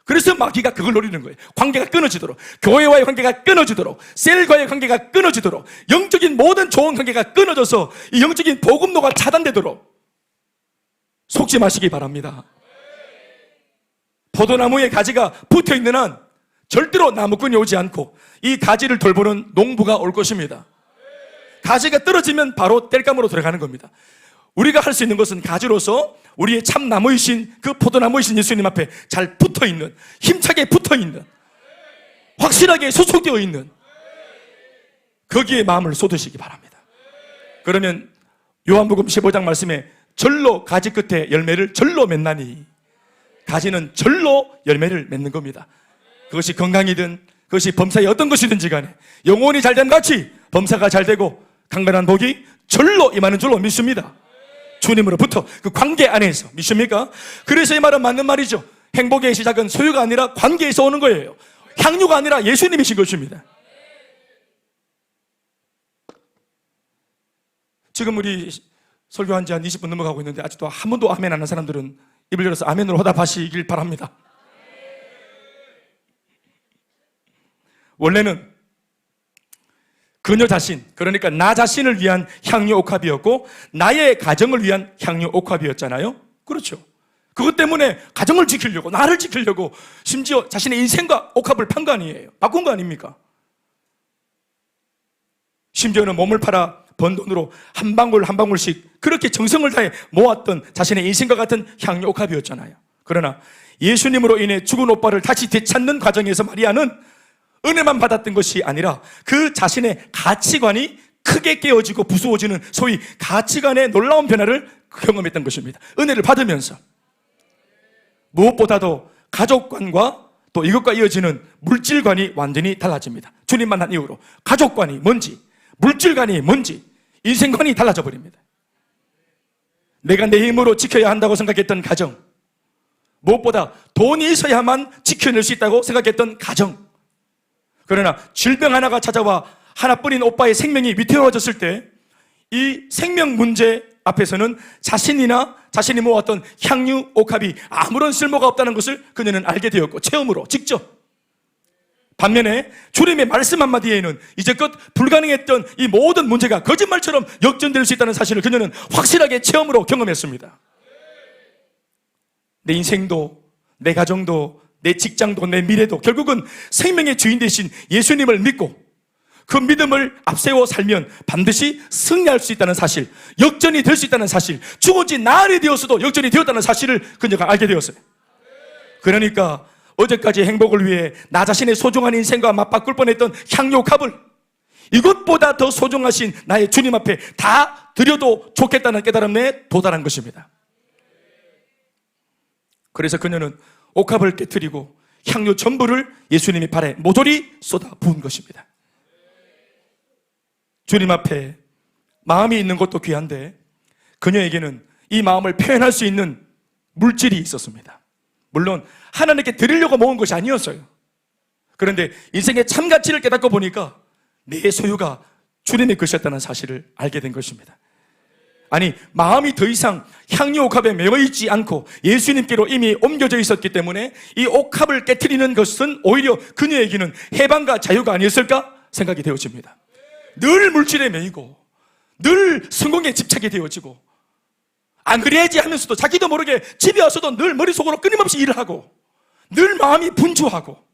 그래서 마귀가 그걸 노리는 거예요. 관계가 끊어지도록, 교회와의 관계가 끊어지도록, 셀과의 관계가 끊어지도록, 영적인 모든 좋은 관계가 끊어져서 이 영적인 복음로가 차단되도록 속지 마시기 바랍니다. 포도나무에 가지가 붙어있는 한 절대로 나무꾼이 오지 않고 이 가지를 돌보는 농부가 올 것입니다. 가지가 떨어지면 바로 땔감으로 들어가는 겁니다. 우리가 할 수 있는 것은 가지로서 우리의 참 나무이신, 그 포도나무이신 예수님 앞에 잘 붙어있는, 힘차게 붙어있는, 확실하게 소속되어 있는, 거기에 마음을 쏟으시기 바랍니다. 그러면 요한복음 15장 말씀에 절로 가지 끝에 열매를 절로 맺나니, 가지는 절로 열매를 맺는 겁니다. 그것이 건강이든 그것이 범사의 어떤 것이든지 간에 영혼이 잘됨 같이 범사가 잘되고 강건한 복이 절로 임하는 줄로 믿습니다. 주님으로부터 그 관계 안에서. 믿습니까? 그래서 이 말은 맞는 말이죠. 행복의 시작은 소유가 아니라 관계에서 오는 거예요. 향유가 아니라 예수님이신 것입니다. 지금 우리 설교한 지 한 20분 넘어가고 있는데 아직도 한 번도 아멘 안 하는 사람들은 입을 열어서 아멘으로 화답하시길 바랍니다. 원래는 그녀 자신, 그러니까 나 자신을 위한 향유 옥합이었고 나의 가정을 위한 향유 옥합이었잖아요. 그렇죠. 그것 때문에 가정을 지키려고, 나를 지키려고 심지어 자신의 인생과 옥합을 판 거 아니에요. 바꾼 거 아닙니까? 심지어는 몸을 팔아 번 돈으로 한 방울 한 방울씩 그렇게 정성을 다해 모았던 자신의 인생과 같은 향유 옥합이었잖아요. 그러나 예수님으로 인해 죽은 오빠를 다시 되찾는 과정에서 마리아는 은혜만 받았던 것이 아니라 그 자신의 가치관이 크게 깨어지고 부수어지는 소위 가치관의 놀라운 변화를 경험했던 것입니다. 은혜를 받으면서. 무엇보다도 가족관과 또 이것과 이어지는 물질관이 완전히 달라집니다. 주님 만난 이후로 가족관이 뭔지, 물질관이 뭔지, 인생관이 달라져 버립니다. 내가 내 힘으로 지켜야 한다고 생각했던 가정, 무엇보다 돈이 있어야만 지켜낼 수 있다고 생각했던 가정. 그러나 질병 하나가 찾아와 하나뿐인 오빠의 생명이 위태로워졌을 때 이 생명 문제 앞에서는 자신이나 자신이 모았던 향유, 옥합이 아무런 쓸모가 없다는 것을 그녀는 알게 되었고 체험으로 직접. 반면에 주님의 말씀 한마디에는 이제껏 불가능했던 이 모든 문제가 거짓말처럼 역전될 수 있다는 사실을 그녀는 확실하게 체험으로 경험했습니다. 내 인생도, 내 가정도, 내 직장도, 내 미래도 결국은 생명의 주인 되신 예수님을 믿고 그 믿음을 앞세워 살면 반드시 승리할 수 있다는 사실, 역전이 될 수 있다는 사실, 죽은 지 나흘이 되었어도 역전이 되었다는 사실을 그녀가 알게 되었어요. 그러니까 어제까지 행복을 위해 나 자신의 소중한 인생과 맞바꿀 뻔했던 향료값을 이것보다 더 소중하신 나의 주님 앞에 다 드려도 좋겠다는 깨달음에 도달한 것입니다. 그래서 그녀는 옥합을 깨트리고 향료 전부를 예수님의 발에 모조리 쏟아 부은 것입니다. 주님 앞에 마음이 있는 것도 귀한데 그녀에게는 이 마음을 표현할 수 있는 물질이 있었습니다. 물론 하나님께 드리려고 모은 것이 아니었어요. 그런데 인생의 참 가치를 깨닫고 보니까 내 소유가 주님의 것이었다는 사실을 알게 된 것입니다. 아니, 마음이 더 이상 향유 옥합에 매여있지 않고 예수님께로 이미 옮겨져 있었기 때문에 이 옥합을 깨트리는 것은 오히려 그녀에게는 해방과 자유가 아니었을까 생각이 되어집니다. 늘 물질에 매이고 늘 성공에 집착이 되어지고 안 그래야지 하면서도 자기도 모르게 집에 와서도 늘 머릿속으로 끊임없이 일을 하고 늘 마음이 분주하고.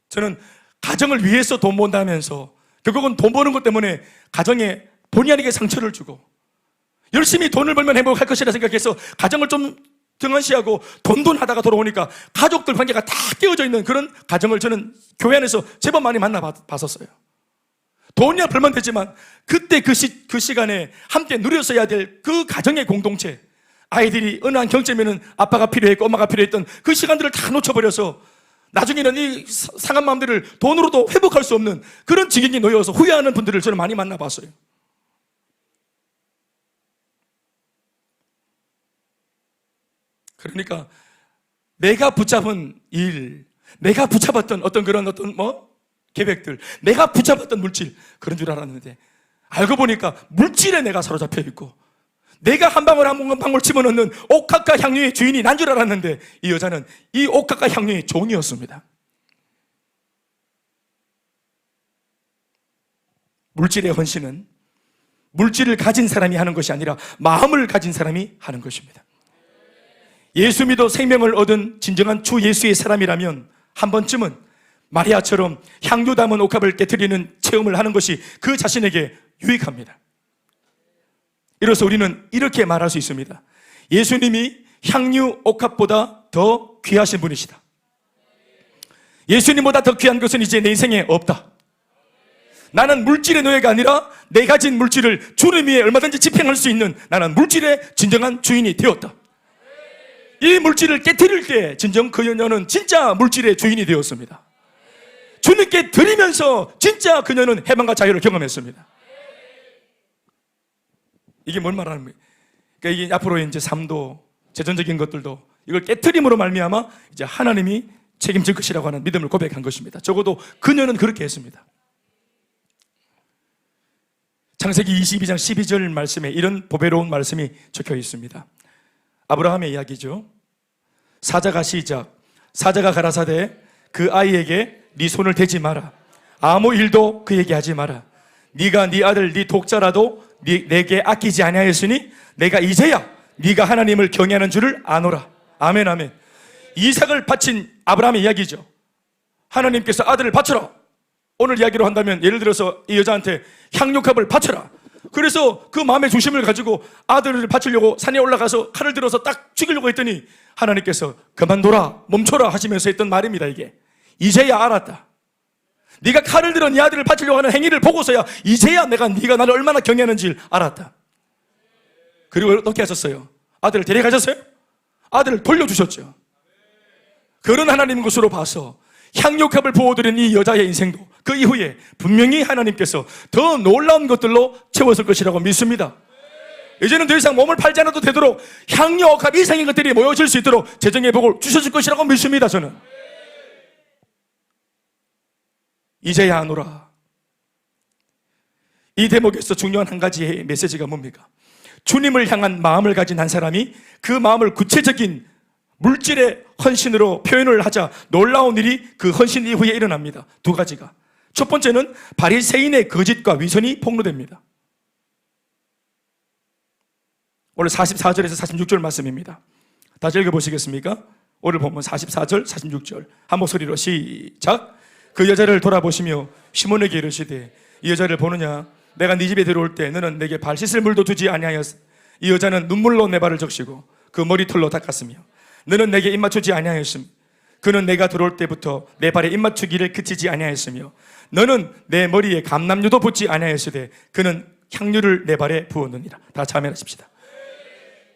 저는 가정을 위해서 돈 번다면서 결국은 돈 버는 것 때문에 가정에 본의 아니게 상처를 주고 열심히 돈을 벌면 행복할 것이라 생각해서 가정을 좀 등한시하고 돈돈 하다가 돌아오니까 가족들 관계가 다 깨어져 있는 그런 가정을 저는 교회 안에서 제법 많이 만나봤었어요. 돈이야 벌면 되지만 그때 그 시간에 함께 누렸어야 될 그 가정의 공동체, 아이들이 어느 한 경점에는 아빠가 필요했고 엄마가 필요했던 그 시간들을 다 놓쳐버려서 나중에는 이 상한 마음들을 돈으로도 회복할 수 없는 그런 지경에 놓여서 후회하는 분들을 저는 많이 만나봤어요. 그러니까 내가 붙잡은 일, 내가 붙잡았던 어떤 계획들, 내가 붙잡았던 물질, 그런 줄 알았는데 알고 보니까 물질에 내가 사로잡혀 있고 내가 한 방울 한 방울 집어넣는 옥합과 향유의 주인이 난 줄 알았는데 이 여자는 이 옥합과 향유의 종이었습니다. 물질의 헌신은 물질을 가진 사람이 하는 것이 아니라 마음을 가진 사람이 하는 것입니다. 예수 믿어 생명을 얻은 진정한 주 예수의 사람이라면 한 번쯤은 마리아처럼 향유 담은 옥합을 깨트리는 체험을 하는 것이 그 자신에게 유익합니다. 이로써 우리는 이렇게 말할 수 있습니다. 예수님이 향유 옥합보다 더 귀하신 분이시다. 예수님보다 더 귀한 것은 이제 내 인생에 없다. 나는 물질의 노예가 아니라 내 가진 물질을 주님 위에 얼마든지 집행할 수 있는 나는 물질의 진정한 주인이 되었다. 이 물질을 깨트릴 때 진정 그녀는 진짜 물질의 주인이 되었습니다. 주님께 드리면서 진짜 그녀는 해방과 자유를 경험했습니다. 이게 뭘 말하는 거예요? 그러니까 이게 앞으로 이제 삶도 재정적인 것들도 이걸 깨트림으로 말미암아 이제 하나님이 책임질 것이라고 하는 믿음을 고백한 것입니다. 적어도 그녀는 그렇게 했습니다. 창세기 22장 12절 말씀에 이런 보배로운 말씀이 적혀 있습니다. 아브라함의 이야기죠. 사자가 시작. 사자가 가라사대 그 아이에게 네 손을 대지 마라. 아무 일도 그에게 하지 마라. 네가 네 아들 네 독자라도 내게 아끼지 아니하였으니 내가 이제야 네가 하나님을 경외하는 줄을 아노라. 아멘 아멘. 이삭을 바친 아브라함의 이야기죠. 하나님께서 아들을 바쳐라. 오늘 이야기로 한다면 예를 들어서 이 여자한테 향유값을 바쳐라. 그래서 그 마음의 중심을 가지고 아들을 바치려고 산에 올라가서 칼을 들어서 딱 죽이려고 했더니 하나님께서 그만둬라 멈춰라 하시면서 했던 말입니다. 이게 이제야 알았다. 네가 칼을 들어 네 아들을 바치려고 하는 행위를 보고서야 이제야 네가 나를 얼마나 경외하는지 알았다. 그리고 어떻게 하셨어요? 아들을 데려가셨어요? 아들을 돌려주셨죠. 그런 하나님 것으로 봐서 향유값을 부어드린 이 여자의 인생도 그 이후에 분명히 하나님께서 더 놀라운 것들로 채웠을 것이라고 믿습니다. 이제는 더 이상 몸을 팔지 않아도 되도록 향유, 억합 이상의 것들이 모여질 수 있도록 재정의 복을 주셔줄 것이라고 믿습니다. 저는 이제야 하노라. 이 대목에서 중요한 한 가지의 메시지가 뭡니까? 주님을 향한 마음을 가진 한 사람이 그 마음을 구체적인 물질의 헌신으로 표현을 하자 놀라운 일이 그 헌신 이후에 일어납니다. 두 가지가. 첫 번째는 바리새인의 거짓과 위선이 폭로됩니다. 오늘 44절에서 46절 말씀입니다. 다시 읽어보시겠습니까? 오늘 보면 44절, 46절 한 목소리로 시작. 그 여자를 돌아보시며 시몬에게 이르시되 이 여자를 보느냐? 내가 네 집에 들어올 때 너는 내게 발 씻을 물도 두지 아니하였으. 이 여자는 눈물로 내 발을 적시고 그 머리털로 닦았으며 너는 내게 입맞추지 아니하였으며 그는 내가 들어올 때부터 내 발에 입맞추기를 그치지 아니하였으며 너는 내 머리에 감람유도 붓지 아니하였으되 그는 향유를 내 발에 부었느니라. 다 자매하십시다.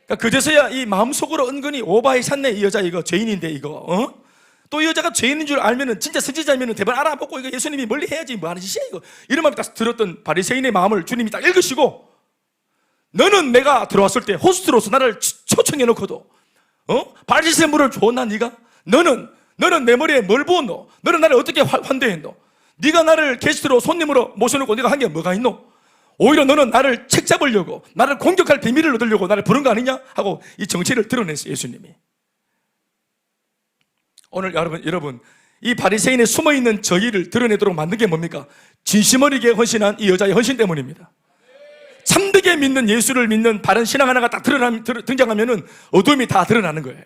그러니까 그제서야 이 마음속으로 은근히 오바이 샀네. 이 여자 이거 죄인인데 이거 또 이 여자가 죄인인 줄 알면은 진짜 선지자면은 대번 알아보고 이거 예수님이 멀리 해야지 뭐 하는 짓이야 이거 이런 마음이 딱 들었던 바리새인의 마음을 주님이 딱 읽으시고 너는 내가 들어왔을 때 호스트로서 나를 초청해 놓고도 바리새인 물을 줬나 네가? 너는 내 머리에 뭘 부었노? 너는 나를 어떻게 환대했노? 네가 나를 게스트로 손님으로 모셔놓고 네가 한 게 뭐가 있노? 오히려 너는 나를 책 잡으려고 나를 공격할 비밀을 얻으려고 나를 부른 거 아니냐? 하고 이 정체를 드러냈어요. 예수님이. 오늘 여러분 이 바리새인의 숨어있는 저희를 드러내도록 만든 게 뭡니까? 진심 어리게 헌신한 이 여자의 헌신 때문입니다. 참되게 믿는 예수를 믿는 바른 신앙 하나가 딱 등장하면은 어둠이 다 드러나는 거예요.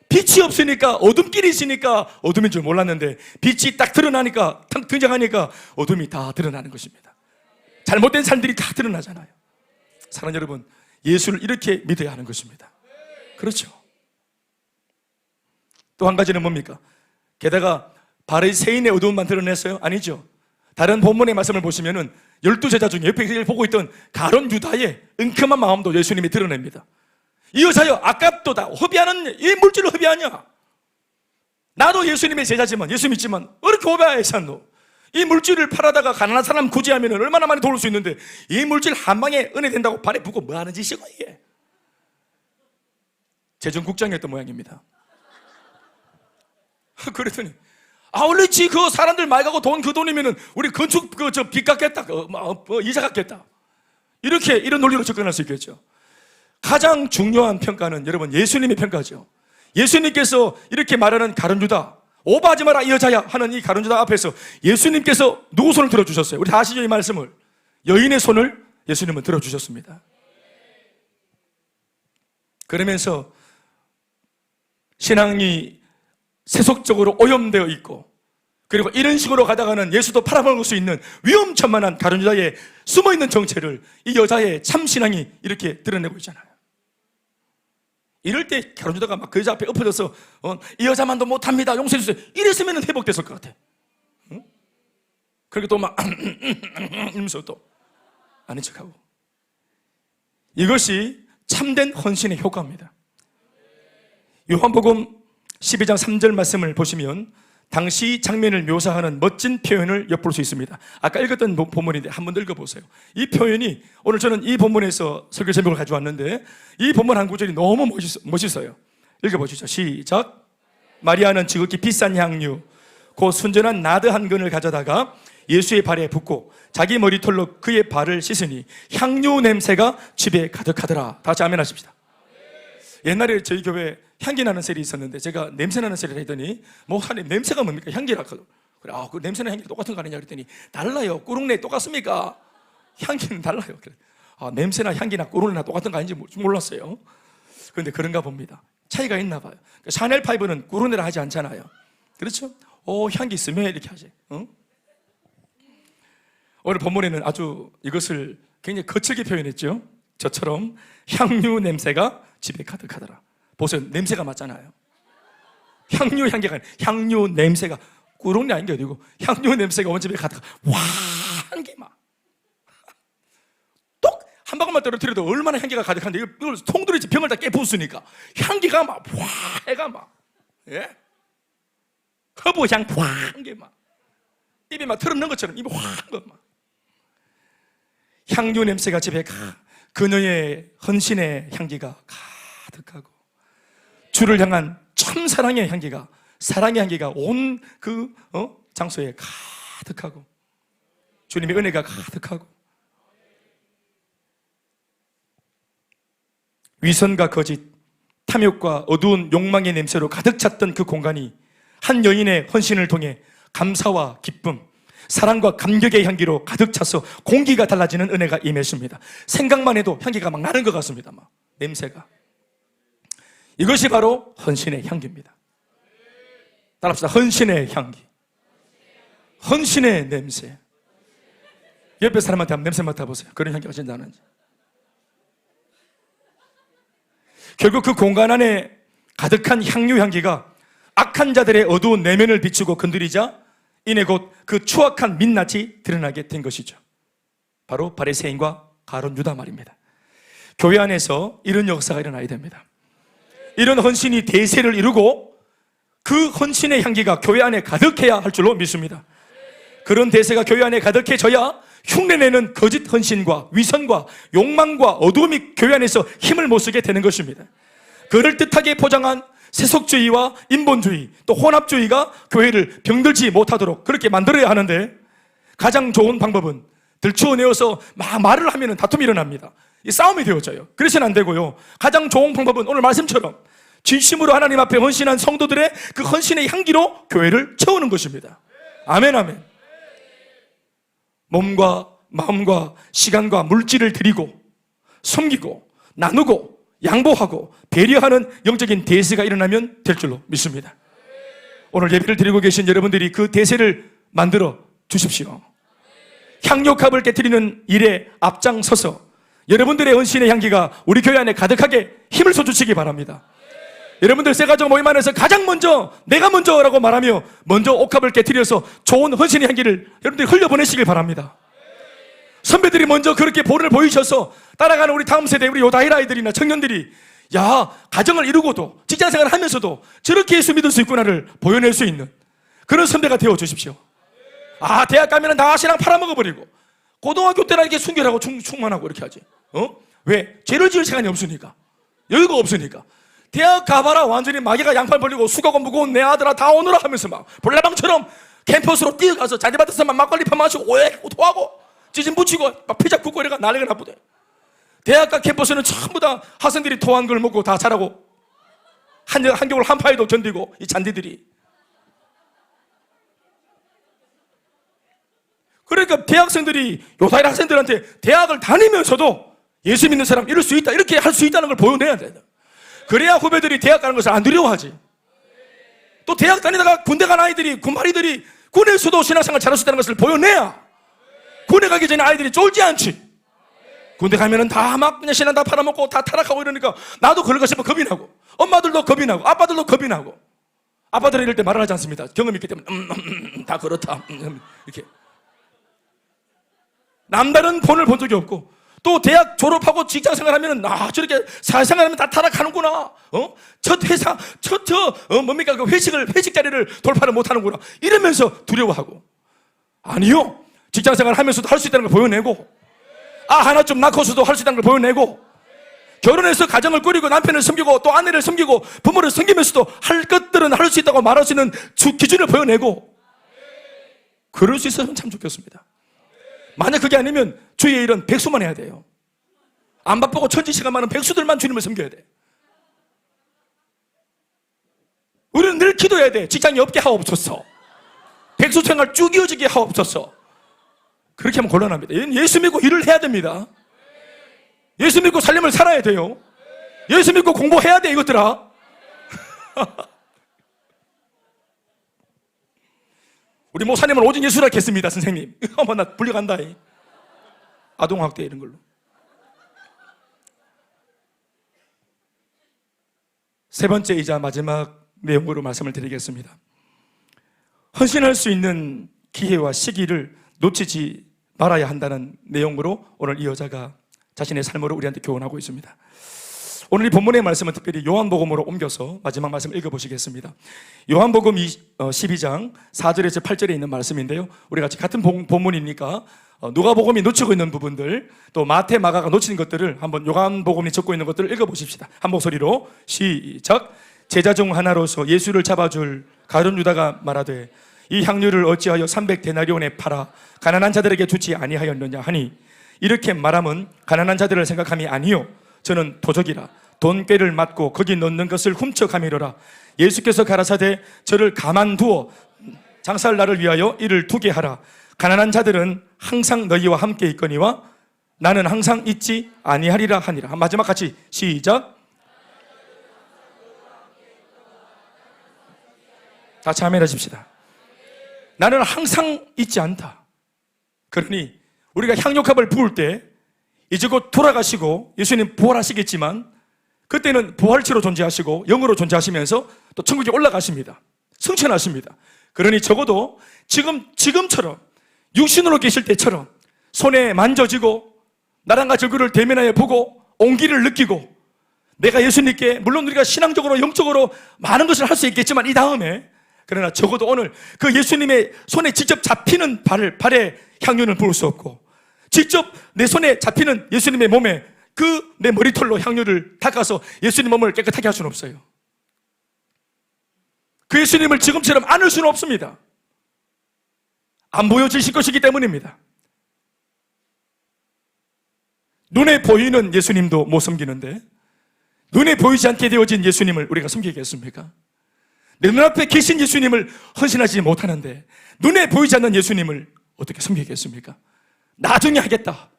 빛이 없으니까 어둠끼리 있으니까 어둠인 줄 몰랐는데 빛이 딱 드러나니까 등장하니까 어둠이 다 드러나는 것입니다. 잘못된 삶들이 다 드러나잖아요. 사랑하는 여러분, 예수를 이렇게 믿어야 하는 것입니다. 그렇죠. 또 한 가지는 뭡니까? 게다가 바리새인의 어두움만 드러냈어요? 아니죠. 다른 본문의 말씀을 보시면은 12제자 중에 옆에 보고 있던 가룟 유다의 은큼한 마음도 예수님이 드러냅니다. 이 여자여 아깝도다. 허비하는 이 물질을 허비하냐? 나도 예수님의 제자지만 예수 믿지만 왜 이렇게 허비하여 샀노? 이 물질을 팔아다가 가난한 사람 구제하면 얼마나 많이 도울 수 있는데 이 물질 한 방에 은혜 된다고 발에 붙고 뭐 하는 짓이고 이게? 재정국장이었던 모양입니다. 그랬더니 원래 그 사람들 말 가고 돈 그 돈이면은 우리 건축 빚 갚겠다, 이자 갚겠다. 이런 논리로 접근할 수 있겠죠. 가장 중요한 평가는 여러분 예수님의 평가죠. 예수님께서 이렇게 말하는 가룟 유다, 오버하지 마라 이 여자야 하는 이 가룟 유다 앞에서 예수님께서 누구 손을 들어주셨어요? 우리 다 아시죠 이 말씀을? 여인의 손을 예수님은 들어주셨습니다. 그러면서 신앙이 세속적으로 오염되어 있고 그리고 이런 식으로 가다가는 예수도 팔아먹을 수 있는 위험천만한 가룟 유다의 숨어있는 정체를 이 여자의 참신앙이 이렇게 드러내고 있잖아요. 이럴 때 가룟 유다가 막 그 여자 앞에 엎어져서 이 여자만도 못합니다 용서해 주세요 이랬으면 회복됐을 것 같아. 응? 그렇게 또 막 이러면서 또 아닌 척하고. 이것이 참된 헌신의 효과입니다. 요한복음 12장 3절 말씀을 보시면 당시 장면을 묘사하는 멋진 표현을 엿볼 수 있습니다. 아까 읽었던 본문인데 한 번 더 읽어보세요. 이 표현이 오늘 저는 이 본문에서 설교 제목을 가져왔는데 이 본문 한 구절이 너무 멋있어요. 읽어보시죠. 시작. 마리아는 지극히 비싼 향유 곧 순전한 나드 한 근을 가져다가 예수의 발에 붓고 자기 머리털로 그의 발을 씻으니 향유 냄새가 집에 가득하더라. 다 같이 아멘 하십시다. 옛날에 저희 교회 향기 나는 셀이 있었는데 제가 냄새 나는 셀을 했더니 목사님 냄새가 뭡니까? 향기라. 그래, 그 냄새나 향기 똑같은 거 아니냐 그랬더니 달라요. 꾸룩내 똑같습니까? 향기는 달라요. 그래. 냄새나 향기나 꾸룩내나 똑같은 거 아닌지 몰랐어요. 그런데 그런가 봅니다. 차이가 있나 봐요. 샤넬 파이브는 꾸룩내라 하지 않잖아요. 그렇죠? 향기 스멜 이렇게 하지. 오늘 본문에는 아주 이것을 굉장히 거칠게 표현했죠. 저처럼 향유 냄새가 집에 가득하더라. 보세요. 냄새가 맞잖아요. 향유 향기가 아니라 향유 냄새가 꾸룩내 아닌 게 어디고 향유 냄새가 온 집에 가득. 와, 향기 막. 똑 한 방울만 떨어뜨려도 얼마나 향기가 가득한데 이걸 통들이지 병을 다 깨부수니까 향기가 막 와, 해가 막. 예? 허브향 확한 게 막 입에 막 틀어넣은 것처럼 입에 확한 거 막. 향유 냄새가 집에 그녀의 헌신의 향기가 가득하고 주를 향한 참 사랑의 향기가, 사랑의 향기가 온 그 장소에 가득하고 주님의 은혜가 가득하고 위선과 거짓, 탐욕과 어두운 욕망의 냄새로 가득 찼던 그 공간이 한 여인의 헌신을 통해 감사와 기쁨, 사랑과 감격의 향기로 가득 차서 공기가 달라지는 은혜가 임했습니다. 생각만 해도 향기가 막 나는 것 같습니다. 막 냄새가. 이것이 바로 헌신의 향기입니다. 따라합시다. 헌신의 향기, 헌신의 냄새. 옆에 사람한테 한번 냄새 맡아보세요. 그런 향기가 진짜 나는지. 결국 그 공간 안에 가득한 향유 향기가 악한 자들의 어두운 내면을 비추고 건드리자 이내 곧 그 추악한 민낯이 드러나게 된 것이죠. 바로 바리새인과 가룟 유다 말입니다. 교회 안에서 이런 역사가 일어나야 됩니다. 이런 헌신이 대세를 이루고 그 헌신의 향기가 교회 안에 가득해야 할 줄로 믿습니다. 그런 대세가 교회 안에 가득해져야 흉내내는 거짓 헌신과 위선과 욕망과 어두움이 교회 안에서 힘을 못 쓰게 되는 것입니다. 그럴듯하게 포장한 세속주의와 인본주의 또 혼합주의가 교회를 병들지 못하도록 그렇게 만들어야 하는데, 가장 좋은 방법은 들추어내어서 막 말을 하면 다툼이 일어납니다. 이 싸움이 되어져요. 그래서는 안 되고요. 가장 좋은 방법은 오늘 말씀처럼 진심으로 하나님 앞에 헌신한 성도들의 그 헌신의 향기로 교회를 채우는 것입니다. 아멘, 아멘. 몸과 마음과 시간과 물질을 드리고 섬기고 나누고 양보하고 배려하는 영적인 대세가 일어나면 될 줄로 믿습니다. 오늘 예배를 드리고 계신 여러분들이 그 대세를 만들어 주십시오. 향료값을 깨트리는 일에 앞장서서 여러분들의 헌신의 향기가 우리 교회 안에 가득하게 힘을 쏟으시기 바랍니다. 여러분들 새가족 모임 안에서 가장 먼저 내가 먼저라고 말하며 먼저 옥합을 깨트려서 좋은 헌신의 향기를 여러분들이 흘려보내시길 바랍니다. 선배들이 먼저 그렇게 본을 보이셔서 따라가는 우리 다음 세대, 우리 요다일 아이들이나 청년들이 야, 가정을 이루고도 직장생활을 하면서도 저렇게 예수 믿을 수 있구나를 보여낼 수 있는 그런 선배가 되어주십시오. 아, 대학 가면 다 신앙 팔아먹어버리고 고등학교 때나 이렇게 순결하고 충만하고 이렇게 하지. 왜? 죄를 지을 시간이 없으니까, 여유가 없으니까. 대학 가봐라 완전히 마개가 양팔 벌리고 수고가 무거운 내 아들아 다 오너라 하면서 막 볼라방처럼 캠퍼스로 뛰어가서 자리밭에서 막 막걸리 퍼마시고 오해하고 토하고 찌진 붙이고 막 피자 굽고 이래가 난리가 나쁘대. 대학가 캠퍼스는 전부 다 학생들이 토한 걸 먹고 다 자라고 한겨울 한파에도 견디고 이 잔디들이. 그러니까 대학생들이 요다일 학생들한테 대학을 다니면서도 예수 믿는 사람 이럴 수 있다, 이렇게 할 수 있다는 걸 보여내야 돼. 그래야 후배들이 대학 가는 것을 안 두려워하지. 또 대학 다니다가 군대 간 아이들이, 군마리들이 군에서도 신앙생활 잘할 수 있다는 것을 보여내야 군에 가기 전에 아이들이 쫄지 않지. 군대 가면은 다 막 그냥 신앙 다 팔아먹고 다 타락하고 이러니까 나도 그럴 것이면 겁이 나고 엄마들도 겁이 나고 아빠들도 겁이 나고. 아빠들은 이럴 때 말을 하지 않습니다. 경험이 있기 때문에 다 그렇다 이렇게. 남다른 본을 본 적이 없고 또 대학 졸업하고 직장 생활하면 저렇게 사회생활하면 다 타락하는구나. 첫 회사 뭡니까 그 회식 자리를 돌파를 못하는구나 이러면서 두려워하고. 아니요, 직장 생활하면서도 할 수 있다는 걸 보여내고 하나 좀 낳고서도 할 수 있다는 걸 보여내고 결혼해서 가정을 꾸리고 남편을 섬기고 또 아내를 섬기고 부모를 섬기면서도 할 것들은 할 수 있다고 말할 수 있는 기준을 보여내고 그럴 수 있었으면 참 좋겠습니다. 만약 그게 아니면 주의 일은 백수만 해야 돼요. 안 바쁘고 천지 시간 많은 백수들만 주님을 섬겨야 돼. 우리는 늘 기도해야 돼. 직장이 없게 하옵소서. 백수 생활 쭉 이어지게 하옵소서. 그렇게 하면 곤란합니다. 예수 믿고 일을 해야 됩니다. 예수 믿고 삶을 살아야 돼요. 예수 믿고 공부해야 돼 이것들아. 우리 목사님은 오직 예수라 했습니다. 선생님 어머 나 불려간다. 아동학대 이런 걸로. 세 번째이자 마지막 내용으로 말씀을 드리겠습니다. 헌신할 수 있는 기회와 시기를 놓치지 말아야 한다는 내용으로 오늘 이 여자가 자신의 삶으로 우리한테 교훈하고 있습니다. 오늘 이 본문의 말씀은 특별히 요한복음으로 옮겨서 마지막 말씀 읽어보시겠습니다. 요한복음 12장 4절에서 8절에 있는 말씀인데요, 우리 같이 같은 본문이니까 누가복음이 놓치고 있는 부분들, 또 마태, 마가가 놓치는 것들을 한번 요한복음이 적고 있는 것들을 읽어보십시다. 한 목소리로 시작. 제자 중 하나로서 예수를 잡아줄 가룟 유다가 말하되 이 향유를 어찌하여 300데나리온에 팔아 가난한 자들에게 주지 아니하였느냐 하니, 이렇게 말함은 가난한 자들을 생각함이 아니요 저는 도적이라 돈꾀를 맞고 거기 넣는 것을 훔쳐가미로라. 예수께서 가라사대 저를 가만두어 장사할 날을 위하여 이를 두게 하라. 가난한 자들은 항상 너희와 함께 있거니와 나는 항상 있지 아니하리라 하니라. 마지막 같이 시작. 같이 아멘 하십시다. 나는 항상 있지 않다. 그러니 우리가 향료값을 부을 때 이제 곧 돌아가시고 예수님 부활하시겠지만 그때는 부활체로 존재하시고 영으로 존재하시면서 또 천국에 올라가십니다. 승천하십니다. 그러니 적어도 지금처럼 육신으로 계실 때처럼 손에 만져지고 나랑 같이 얼굴을 대면하여 보고 온기를 느끼고 내가 예수님께, 물론 우리가 신앙적으로 영적으로 많은 것을 할 수 있겠지만 이 다음에, 그러나 적어도 오늘 그 예수님의 손에 직접 잡히는 발에 향유는 부을 수 없고, 직접 내 손에 잡히는 예수님의 몸에 그 내 머리털로 향유를 닦아서 예수님 몸을 깨끗하게 할 수는 없어요. 그 예수님을 지금처럼 안을 수는 없습니다. 안 보여지실 것이기 때문입니다. 눈에 보이는 예수님도 못 섬기는데 눈에 보이지 않게 되어진 예수님을 우리가 섬기겠습니까? 내 눈앞에 계신 예수님을 헌신하지 못하는데 눈에 보이지 않는 예수님을 어떻게 섬기겠습니까? 나중에 하겠다,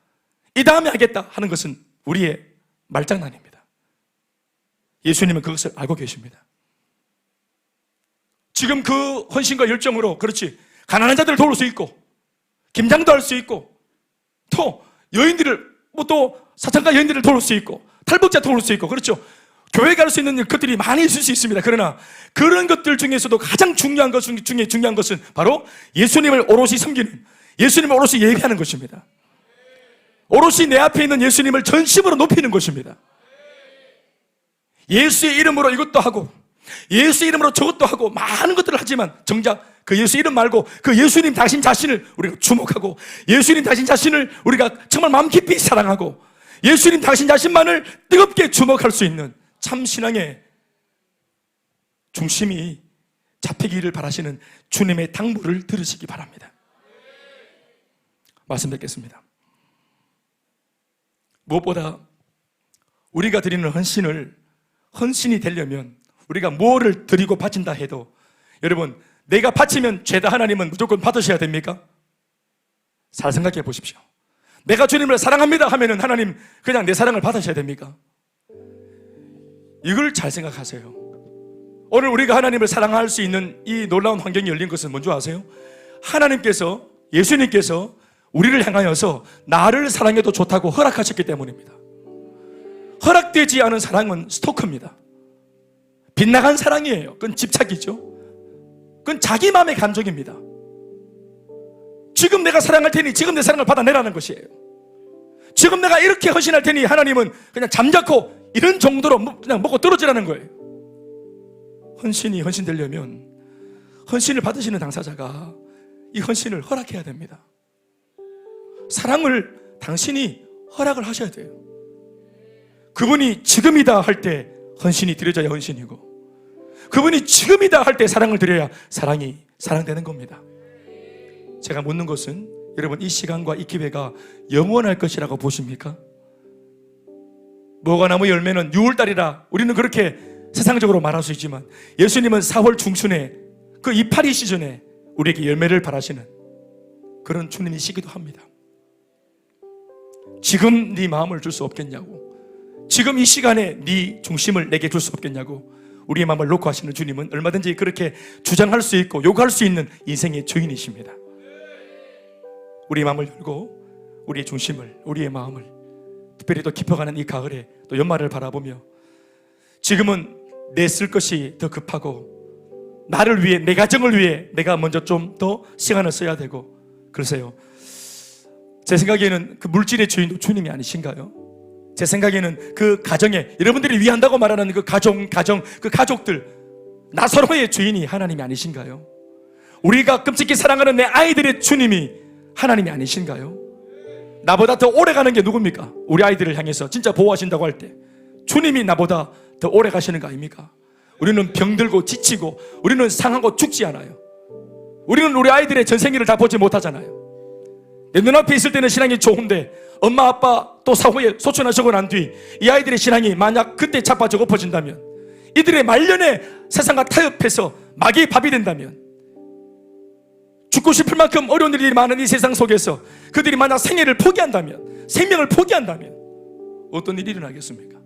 이 다음에 하겠다 하는 것은 우리의 말장난입니다. 예수님은 그것을 알고 계십니다. 지금 그 헌신과 열정으로, 그렇지, 가난한 자들을 도울 수 있고 김장도 할 수 있고 또 여인들을, 또 사창가 여인들을 도울 수 있고 탈북자 도울 수 있고, 그렇죠, 교회 갈 수 있는 것들이 많이 있을 수 있습니다. 그러나 그런 것들 중에서도 가장 중요한 것 중에 중요한 것은 바로 예수님을 오롯이 섬기는, 예수님을 오롯이 예배하는 것입니다. 오롯이 내 앞에 있는 예수님을 전심으로 높이는 것입니다. 예수의 이름으로 이것도 하고 예수의 이름으로 저것도 하고 많은 것들을 하지만 정작 그 예수 이름 말고 그 예수님 당신 자신을 우리가 주목하고 예수님 당신 자신을 우리가 정말 마음 깊이 사랑하고 예수님 당신 자신만을 뜨겁게 주목할 수 있는 참 신앙의 중심이 잡히기를 바라시는 주님의 당부를 들으시기 바랍니다. 말씀 뵙겠습니다. 무엇보다 우리가 드리는 헌신이 되려면 우리가 뭐를 드리고 바친다 해도, 여러분, 내가 바치면 죄다 하나님은 무조건 받으셔야 됩니까? 잘 생각해 보십시오. 내가 주님을 사랑합니다 하면은 하나님 그냥 내 사랑을 받으셔야 됩니까? 이걸 잘 생각하세요. 오늘 우리가 하나님을 사랑할 수 있는 이 놀라운 환경이 열린 것은 뭔지 아세요? 하나님께서, 예수님께서 우리를 향하여서 나를 사랑해도 좋다고 허락하셨기 때문입니다. 허락되지 않은 사랑은 스토커입니다. 빗나간 사랑이에요. 그건 집착이죠. 그건 자기 마음의 감정입니다. 지금 내가 사랑할 테니 지금 내 사랑을 받아내라는 것이에요. 지금 내가 이렇게 헌신할 테니 하나님은 그냥 잠자코 이런 정도로 그냥 먹고 떨어지라는 거예요. 헌신이 헌신되려면 헌신을 받으시는 당사자가 이 헌신을 허락해야 됩니다. 사랑을 당신이 허락을 하셔야 돼요. 그분이 지금이다 할 때 헌신이 드려져야 헌신이고, 그분이 지금이다 할 때 사랑을 드려야 사랑이 사랑되는 겁니다. 제가 묻는 것은, 여러분, 이 시간과 이 기회가 영원할 것이라고 보십니까? 무화과나무 열매는 6월달이라 우리는 그렇게 세상적으로 말할 수 있지만 예수님은 4월 중순에 그 이파리 시즌에 우리에게 열매를 바라시는 그런 주님이시기도 합니다. 지금 네 마음을 줄 수 없겠냐고, 지금 이 시간에 네 중심을 내게 줄 수 없겠냐고 우리의 마음을 놓고 하시는 주님은 얼마든지 그렇게 주장할 수 있고 요구할 수 있는 인생의 주인이십니다. 우리의 마음을 열고 우리의 중심을, 우리의 마음을 특별히 또 깊어가는 이 가을에 또 연말을 바라보며, 지금은 내 쓸 것이 더 급하고 나를 위해, 내 가정을 위해 내가 먼저 좀 더 시간을 써야 되고, 글쎄요, 제 생각에는 그 물질의 주인도 주님이 아니신가요? 제 생각에는 그 가정에, 여러분들이 위한다고 말하는 그 그 가족들, 나 서로의 주인이 하나님이 아니신가요? 우리가 끔찍히 사랑하는 내 아이들의 주님이 하나님이 아니신가요? 나보다 더 오래 가는 게 누굽니까? 우리 아이들을 향해서 진짜 보호하신다고 할 때 주님이 나보다 더 오래 가시는 거 아닙니까? 우리는 병들고 지치고 우리는 상하고 죽지 않아요. 우리는 우리 아이들의 전생일을 다 보지 못하잖아요. 내 눈앞에 있을 때는 신앙이 좋은데 엄마 아빠 또 사후에 소천하시고 난 뒤 이 아이들의 신앙이 만약 그때 자빠져 엎어진다면, 이들의 말년에 세상과 타협해서 마귀의 밥이 된다면, 죽고 싶을 만큼 어려운 일이 많은 이 세상 속에서 그들이 만약 생애를 포기한다면, 생명을 포기한다면 어떤 일이 일어나겠습니까?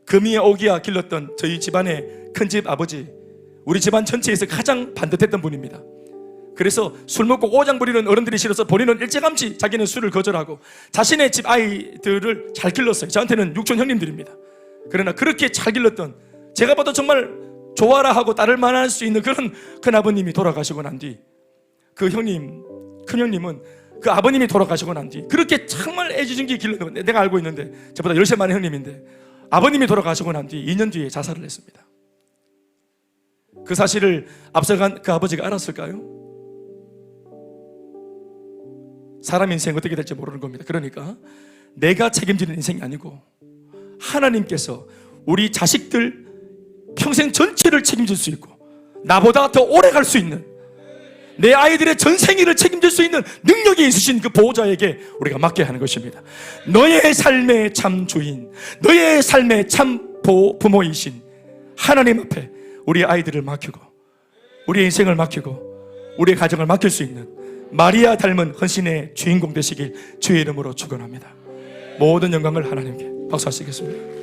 금이야 오기야 길렀던 저희 집안의 큰집 아버지, 우리 집안 전체에서 가장 반듯했던 분입니다. 그래서 술 먹고 오장 부리는 어른들이 싫어서 본인은 일찌감치 자기는 술을 거절하고 자신의 집 아이들을 잘 길렀어요. 저한테는 육촌 형님들입니다. 그러나 그렇게 잘 길렀던, 제가 봐도 정말 좋아라 하고 따를 만할 수 있는 그런 큰아버님이 돌아가시고 난 뒤, 그 형님, 큰형님은 그 아버님이 돌아가시고 난 뒤 그렇게 정말 애지중지 길렀는데, 내가 알고 있는데 저보다 10살 많은 형님인데 아버님이 돌아가시고 난 뒤 2년 뒤에 자살을 했습니다. 그 사실을 앞서간 그 아버지가 알았을까요? 사람 인생 어떻게 될지 모르는 겁니다. 그러니까 내가 책임지는 인생이 아니고 하나님께서 우리 자식들 평생 전체를 책임질 수 있고 나보다 더 오래 갈 수 있는, 내 아이들의 전생일을 책임질 수 있는 능력이 있으신 그 보호자에게 우리가 맡겨야 하는 것입니다. 너의 삶의 참 주인, 너의 삶의 참 부모이신 하나님 앞에 우리 아이들을 맡기고 우리의 인생을 맡기고 우리의 가정을 맡길 수 있는 마리아 닮은 헌신의 주인공 되시길 주의 이름으로 축원합니다. 모든 영광을 하나님께. 박수하시겠습니다.